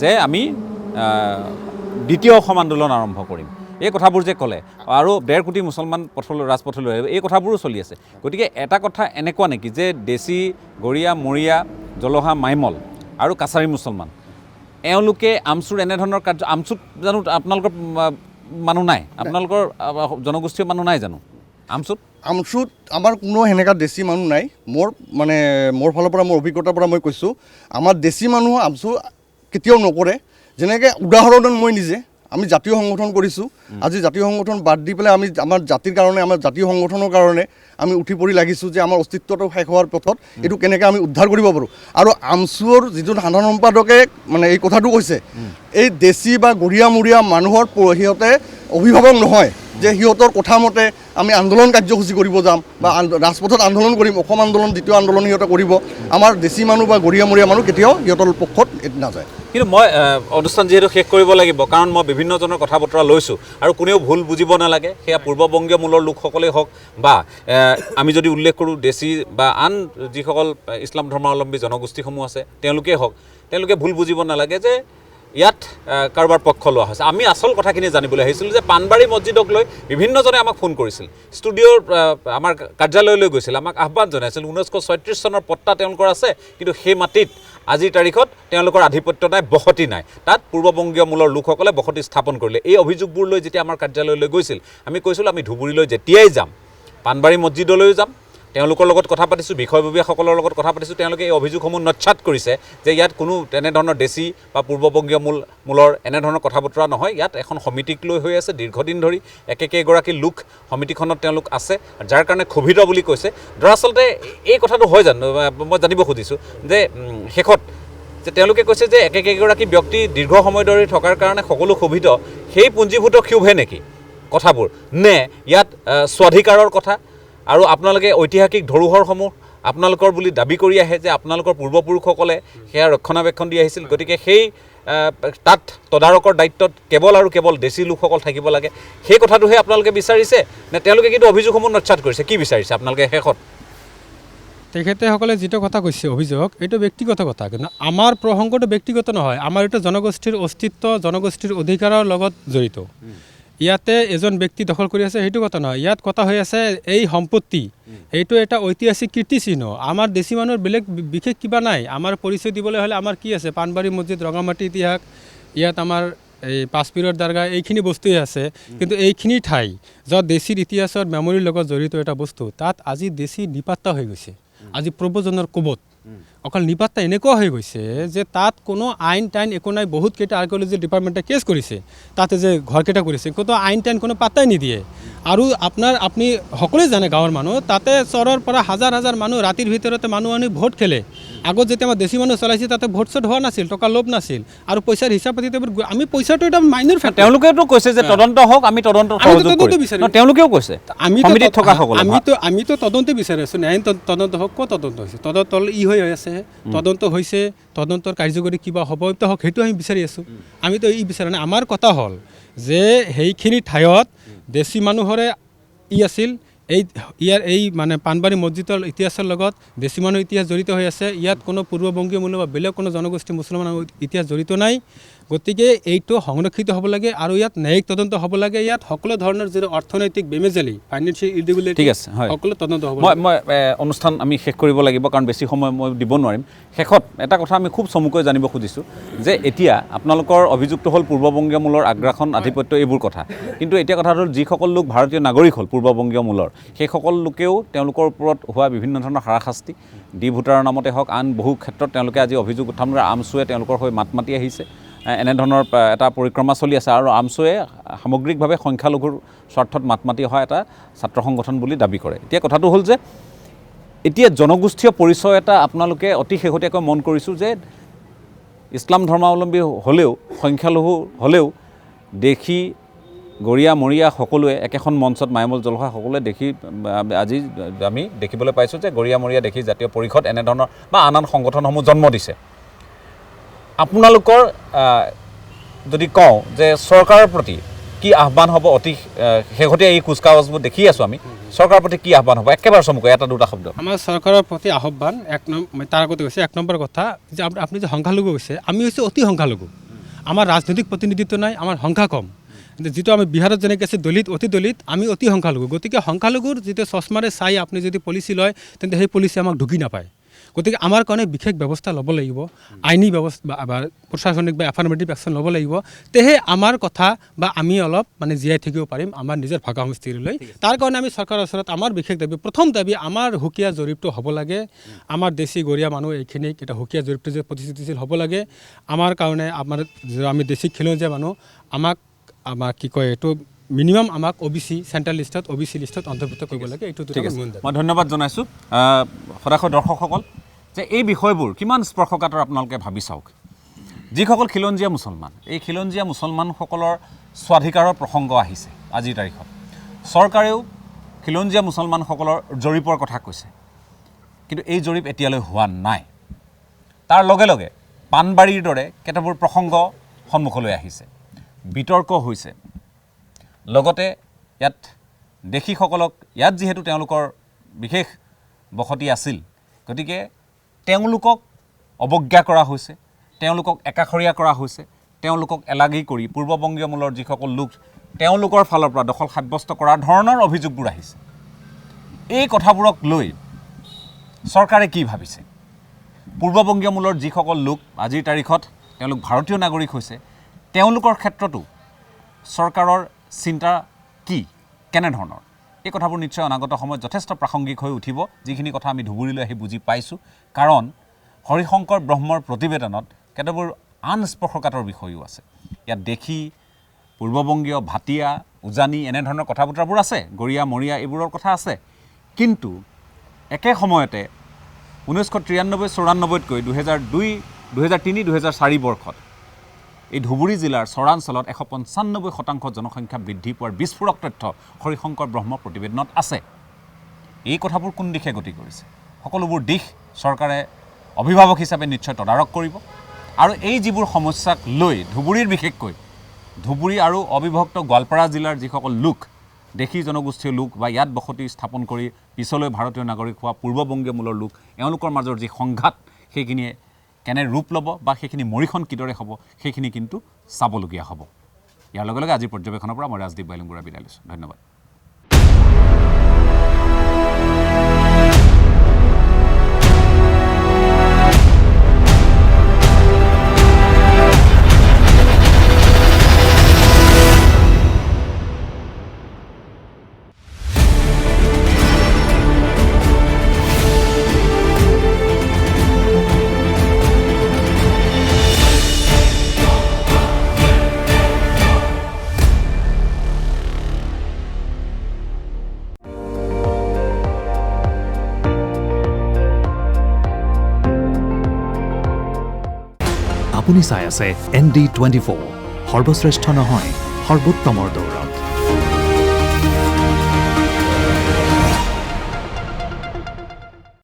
যে আমি দ্বিতীয় অসম আন্দোলন আৰম্ভ কৰিম, এই কথাবোৰ যে ক'লে আৰু 1.5 কোটি মুছলমান ৰাজপথলৈ আহিব, এই কথাবোৰো চলি আছে। গতিকে এটা কথা এনেকুৱা নেকি যে দেশী গৰিয়া মৰিয়া জলহা মাইমল আৰু কাছাৰী মুছলমান এওঁলোকে আমচুৰ এনেধৰণৰ কাৰ্য, আমচুত জানো আপোনালোকৰ মানুহ নাই, আপোনালোকৰ জনগোষ্ঠীয় মানুহ নাই জানো আমচুত? আমচুত আমাৰ কোনো সেনেকুৱা দেশী মানুহ নাই। মোৰ ফালৰ পৰা মোৰ অভিজ্ঞতাৰ পৰা মই কৈছোঁ, আমাৰ দেশী মানুহ আমচু কেতিয়াও নকৰে। যেনেকৈ উদাহৰণত মই নিজে আমি জাতীয় সংগঠন কৰিছোঁ, আজি জাতীয় সংগঠন বাদ দি পেলাই আমি আমাৰ জাতিৰ কাৰণে, আমাৰ জাতীয় সংগঠনৰ কাৰণে আমি উঠি পৰি লাগিছোঁ যে আমাৰ অস্তিত্বটো শেষ হোৱাৰ পথত এইটো কেনেকৈ আমি উদ্ধাৰ কৰিব পাৰোঁ। আৰু আমচুৰ যিটো সাধাৰণ সম্পাদকে মানে এই কথাটো কৈছে, এই দেশী বা গৰিয়া মৰিয়া মানুহৰ সিহঁতে অভিভাৱক নহয় যে সিহঁতৰ কথা মতে আমি আন্দোলন কাৰ্যসূচী কৰিব যাম বা ৰাজপথত আন্দোলন কৰিম, অসম আন্দোলন দ্বিতীয় আন্দোলন সিহঁতে কৰিব। আমাৰ দেশী মানুহ বা গৰিয়া মৰিয়া মানুহ কেতিয়াও সিহঁতৰ পক্ষত নাযায়। কিন্তু মই অনুষ্ঠান যিহেতু শেষ কৰিব লাগিব, কাৰণ মই বিভিন্নজনৰ কথা বতৰা লৈছোঁ আৰু কোনেও ভুল বুজিব নালাগে, সেয়া পূৰ্ববংগীয় মূলৰ লোকসকলেই হওক বা আমি যদি উল্লেখ কৰোঁ দেশী বা আন যিসকল ইছলাম ধৰ্মাৱলম্বী জনগোষ্ঠীসমূহ আছে তেওঁলোকেই হওক, তেওঁলোকে ভুল বুজিব নালাগে যে ইয়াত কাৰোবাৰ পক্ষ লোৱা হৈছে। আমি আচল কথাখিনি জানিবলৈ আহিছিলোঁ যে পাণবাৰী মছজিদক লৈ বিভিন্নজনে আমাক ফোন কৰিছিল, ষ্টুডিঅ'ৰ আমাৰ কাৰ্যালয়লৈ গৈছিল, আমাক আহ্বান জনাইছিল। 1936 চনৰ পট্টা তেওঁলোকৰ আছে, কিন্তু সেই মাটিত আজিৰ তাৰিখত তেওঁলোকৰ আধিপত্য নাই, বসতি নাই, তাত পূৰ্ববংগীয় মূলৰ লোকসকলে বসতি স্থাপন কৰিলে। এই অভিযোগবোৰ লৈ যেতিয়া আমাৰ কাৰ্যালয়লৈ গৈছিল, আমি কৈছিলোঁ আমি ধুবুৰীলৈ যেতিয়াই যাম পাণবাৰী মছজিদলৈও যাম, তেওঁলোকৰ লগত কথা পাতিছোঁ, বিষয়ববীয়াসকলৰ লগত কথা পাতিছোঁ, তেওঁলোকে এই অভিযোগসমূহ নচ্ছাত কৰিছে যে ইয়াত কোনো তেনেধৰণৰ দেশী বা পূৰ্ববংগীয় মূলৰ এনেধৰণৰ কথা বতৰা নহয়। ইয়াত এখন সমিতিক লৈ হৈ আছে দীৰ্ঘদিন ধৰি, একেগৰাকী লোক সমিতিখনত তেওঁলোক আছে, যাৰ কাৰণে ক্ষোভিত বুলি কৈছে। দৰাচলতে এই কথাটো হয় জানো, মই জানিব খুজিছোঁ যে শেষত যে তেওঁলোকে কৈছে যে একেগৰাকী ব্যক্তি দীৰ্ঘ সময় ধৰি থকাৰ কাৰণে সকলো ক্ষোভিত, সেই পুঞ্জীভূত ক্ষোভহে নেকি কথাবোৰ, নে ইয়াত স্বাধিকাৰৰ কথা আৰু আপোনালোকে ঐতিহাসিক ধৰোহৰসমূহ আপোনালোকৰ বুলি দাবী কৰি আহে যে আপোনালোকৰ পূৰ্বপুৰুষসকলে সেয়া ৰক্ষণাবেক্ষণ দি আহিছিল, গতিকে সেই তাত তদাৰকৰ দায়িত্বত কেৱল আৰু কেৱল দেশী লোকসকল থাকিব লাগে, সেই কথাটোহে আপোনালোকে বিচাৰিছে নে তেওঁলোকে কিন্তু অভিযোগসমূহ নচ্ছাত কৰিছে? কি বিচাৰিছে আপোনালোকে শেষত? তেখেতেসকলে যিটো কথা কৈছে অভিযোগ, এইটো ব্যক্তিগত কথা, কিন্তু আমাৰ প্ৰসংগটো ব্যক্তিগত নহয়, আমাৰ এইটো জনগোষ্ঠীৰ অস্তিত্ব, জনগোষ্ঠীৰ অধিকাৰৰ লগত জড়িত। ইয়াতে এজন ব্যক্তি দখল কৰি আছে সেইটো কথা নহয়, ইয়াত কথা হৈ আছে এই সম্পত্তি, এইটো এটা ঐতিহাসিক কীৰ্তিচিহ্ন। আমাৰ দেশী মানুহৰ বেলেগ বিশেষ কিবা নাই, আমাৰ পৰিচয় দিবলৈ হ'লে আমাৰ কি আছে, পাণবাৰী মছজিদ, ৰঙামাটি ইতিহাস, ইয়াত আমাৰ এই পাঁচপীৰৰ দৰগাহ, এইখিনি বস্তুৱে আছে। কিন্তু এইখিনি ঠাই য'ত দেশীৰ ইতিহাসৰ মেমৰিৰ লগত জড়িত এটা বস্তু, তাত আজি দেশী নিপাত্তা হৈ গৈছে, আজি প্ৰব্ৰজনৰ কোবত অকল নিপাত্তা এনেকুৱা হৈ গৈছে যে তাত কোনো আইন টাইন একো নাই। বহুতকেইটা আৰ্কিঅলজি ডিপাৰ্টমেণ্টে কেছ কৰিছে তাতে যে ঘৰকেইটা কৰিছে, কোনো আইন টাইন কোনো পাত্তাই নিদিয়ে। আৰু আপুনি সকলোৱে জানে গাঁৱৰ মানুহ, তাতে চহৰৰ পৰা হাজাৰ হাজাৰ মানুহ ৰাতিৰ ভিতৰতে মানুহ আনি ভোট খেলে। আগত যেতিয়া আমাৰ দেশী মানুহ চলাইছে তাতে ভোট চোট হোৱা নাছিল, টকা লোভ নাছিল, আৰু পইচাৰ হিচাপ পাতি আমি পইচাটো এটা মাইনৰ ফেক্টৰ। তেওঁলোকেতো কৈছে যে তদন্ত হওক, আমি তদন্ত বিচাৰিম। তেওঁলোকেও কৈছে আমিতো তদন্ত বিচাৰি আছোঁ, ন্যায় তদন্ত হওক। ক'ত তদন্ত হৈছে? তদন্ত হৈ আছে, তদন্ত হৈছে, তদন্তৰ কাৰ্যকৰী কিবা হ'ব হওক, সেইটো আমি বিচাৰি আছোঁ। আমিতো বিচাৰা নাই। আমাৰ কথা হ'ল যে সেইখিনি ঠাইত দেশী মানুহৰে আছিল, এই মানে পাণবাৰী মছজিদৰ ইতিহাসৰ লগত দেশী মানুহ ইতিহাস জড়িত হৈ আছে। ইয়াত কোনো পূৰ্ববংগীয় মূল্য বা বেলেগ কোনো জনগোষ্ঠী মুছলমান ইতিহাস জড়িত নাই। গতিকে এইটো সংৰক্ষিত হ'ব লাগে আৰু ইয়াত ন্যায়িক তদন্ত হ'ব লাগে। ইয়াত সকলো ধৰণৰ যিটো অৰ্থনৈতিক বেমেজালি, ফাইনেন্সিয়েল ইৰেগুলাৰিটি, ঠিক আছে, হয়, সকলো তদন্ত হ'ব। মই অনুষ্ঠান আমি শেষ কৰিব লাগিব, কাৰণ বেছি সময় মই দিব নোৱাৰিম। শেষত এটা কথা আমি খুব চমুকৈ জানিব খুজিছোঁ যে এতিয়া আপোনালোকৰ অভিযোগটো হ'ল পূৰ্ববংগীয় মূলৰ আগ্ৰাসন, আধিপত্য, এইবোৰ কথা। কিন্তু এতিয়া কথাটো হ'ল যিসকল লোক ভাৰতীয় নাগৰিক হ'ল পূৰ্ববংগীয় মূলৰ, সেইসকল লোকেও তেওঁলোকৰ ওপৰত হোৱা বিভিন্ন ধৰণৰ হাৰাশাস্তি, ডি ভোটাৰৰ নামতে হওক, আন বহু ক্ষেত্ৰত তেওঁলোকে আজি অভিযোগ উত্থাপন কৰে। আমছুৱে তেওঁলোকৰ হৈ মাত মাতি আহিছে, এনেধৰণৰ এটা পৰিক্ৰমা চলি আছে। আৰু আমছুৱে সামগ্ৰিকভাৱে সংখ্যালঘুৰ স্বাৰ্থত মাত মাতি অহা এটা ছাত্ৰ সংগঠন বুলি দাবী কৰে। এতিয়া কথাটো হ'ল যে এতিয়া জনগোষ্ঠীয় পৰিচয় এটা আপোনালোকে অতি শেহতীয়াকৈ মন কৰিছোঁ যে ইছলাম ধৰ্মাৱলম্বী হ'লেও, সংখ্যালঘু হ'লেও দেশী গৰীয়া মৰীয়া সকলোৱে একেখন মঞ্চত মায়ামল জলসা সকলোৱে দেখি আজি আমি দেখিবলৈ পাইছোঁ যে গৰীয়া মৰীয়া দেশী জাতীয় পৰিষদ এনেধৰণৰ বা আন আন সংগঠনসমূহ জন্ম দিছে। আপোনালোকৰ যদি কওঁ যে চৰকাৰৰ প্ৰতি কি আহ্বান হ'ব? অতি শেহতীয়া এই কুচকাৱাজবোৰ দেখি আছোঁ আমি, চৰকাৰৰ প্ৰতি কি আহ্বান হ'ব? একেবাৰে চমুকৈ এটা দুটা শব্দ। আমাৰ চৰকাৰৰ প্ৰতি আহ্বান তাৰ আগতে কৈছে, 1 নম্বৰ কথা যে আপুনি যে সংখ্যালঘু কৈছে, আমি হৈছে অতি সংখ্যালঘু। আমাৰ ৰাজনৈতিক প্ৰতিনিধিত্ব নাই, আমাৰ সংখ্যা কম। যিটো আমি বিহাৰত যেনেকৈ আছে দলিত, অতি দলিত, আমি অতি সংখ্যালঘু। গতিকে সংখ্যালঘুৰ যিটো চশমাৰে চাই আপুনি যদি পলিচি লয়, তেন্তে সেই পলিচি আমাক ঢুকি নাপায়। গতিকে আমাৰ কাৰণে বিশেষ ব্যৱস্থা ল'ব লাগিব, আইনী ব্যৱস্থা বা প্ৰশাসনিক বা এফাৰ্মেটিভ একশ্যন ল'ব লাগিব। তেহে আমাৰ কথা বা আমি অলপ মানে জীয়াই থাকিব পাৰিম আমাৰ নিজৰ ভাষা সংস্কৃতিলৈ। তাৰ কাৰণে আমি চৰকাৰৰ ওচৰত আমাৰ বিশেষ দাবী, প্ৰথম দাবী, আমাৰ সুকীয়া জৰীপটো হ'ব লাগে। আমাৰ দেশী গৰীয়া মানুহ এইখিনিক এটা সুকীয়া জৰীপটো যে প্ৰতিশ্ৰুতিশীল হ'ব লাগে। আমাৰ কাৰণে আমি দেশী খিলঞ্জীয়া মানুহ, আমাক কি কয় এইটো মিনিমাম আমাক OBC চেণ্ট্ৰেল লিষ্টত, OBC লিষ্টত অন্তৰ্ভুক্ত কৰিব লাগে। এইটো মই ধন্যবাদ জনাইছোঁ সদাশয় দৰ্শকসকল যে এই বিষয়বোৰ কিমান স্পৰ্শকাতৰ আপোনালোকে ভাবি চাওক। যিসকল খিলঞ্জীয়া মুছলমান, এই খিলঞ্জীয়া মুছলমানসকলৰ স্বাধিকাৰৰ প্ৰসংগ আহিছে আজিৰ তাৰিখত। চৰকাৰেও খিলঞ্জীয়া মুছলমানসকলৰ জৰীপৰ কথা কৈছে, কিন্তু এই জৰীপ এতিয়ালৈ হোৱা নাই। তাৰ লগে লগে পাণবাৰীৰ দৰে কেতবোৰ প্ৰসংগ সন্মুখলৈ আহিছে, বিতৰ্ক হৈছে। লগতে ইয়াত দেশীসকলক, ইয়াত যিহেতু তেওঁলোকৰ বিশেষ বসতি আছিল, গতিকে তেওঁলোকক অৱজ্ঞা কৰা হৈছে, তেওঁলোকক একাষৰীয়া কৰা হৈছে, তেওঁলোকক এলাগী কৰি পূৰ্ববংগীয় মূলৰ যিসকল লোক তেওঁলোকৰ ফালৰ পৰা দখল সাব্যস্ত কৰাৰ ধৰণৰ অভিযোগবোৰ আহিছে। এই কথাবোৰক লৈ চৰকাৰে কি ভাবিছে? পূৰ্ববংগীয় মূলৰ যিসকল লোক আজিৰ তাৰিখত তেওঁলোক ভাৰতীয় নাগৰিক হৈছে, তেওঁলোকৰ ক্ষেত্ৰতো চৰকাৰৰ চিন্তা কি, কেনেধৰণৰ? এই কথাবোৰ নিশ্চয় অনাগত সময়ত যথেষ্ট প্ৰাসংগিক হৈ উঠিব, যিখিনি কথা আমি ধুবুৰীলৈ আহি বুজি পাইছোঁ। কাৰণ হৰিশংকৰ ব্ৰহ্মৰ প্ৰতিবেদনত কেতবোৰ আন স্পৰ্শকাতৰ বিষয়ো আছে। ইয়াত দেশী, পূৰ্ববংগীয়, ভাটিয়া, উজানি এনেধৰণৰ কথা বতৰাবোৰ আছে, গৰীয়া মৰীয়া এইবোৰৰ কথা আছে। কিন্তু একে সময়তে 1993-94তকৈ 2002-2003-2004 বৰ্ষত এই ধুবুৰী জিলাৰ চৰাঞ্চলত 195% জনসংখ্যা বৃদ্ধি পোৱাৰ বিস্ফোৰক তথ্য হৰিশংকৰ ব্ৰহ্ম প্ৰতিবেদনত আছে। এই কথাবোৰ কোন দিশে গতি কৰিছে? সকলোবোৰ দিশ চৰকাৰে অভিভাৱক হিচাপে নিশ্চয় তদাৰক কৰিব। আৰু এই যিবোৰ সমস্যাক লৈ ধুবুৰীৰ বিশেষকৈ ধুবুৰী আৰু অবিভক্ত গোৱালপাৰা জিলাৰ যিসকল লোক, দেশী জনগোষ্ঠীয় লোক বা ইয়াত বসতি স্থাপন কৰি পিছলৈ ভাৰতীয় নাগৰিক হোৱা পূৰ্ববংগীয় মূলৰ লোক, এওঁলোকৰ মাজৰ যি সংঘাত, সেইখিনিয়ে কেনে ৰূপ ল'ব বা সেইখিনি মৰিখন কিদৰে হ'ব, সেইখিনি কিন্তু চাবলগীয়া হ'ব। ইয়াৰ লগে লগে আজিৰ পৰ্যবেক্ষণৰ পৰা মই ৰাজদীপ বাইলুংগুৰা বিদায় লৈছোঁ। ধন্যবাদ। আপুনি চাই আছে ND24 সৰ্বশ্ৰেষ্ঠ নহয় সৰ্বোত্তমৰ দৌৰত।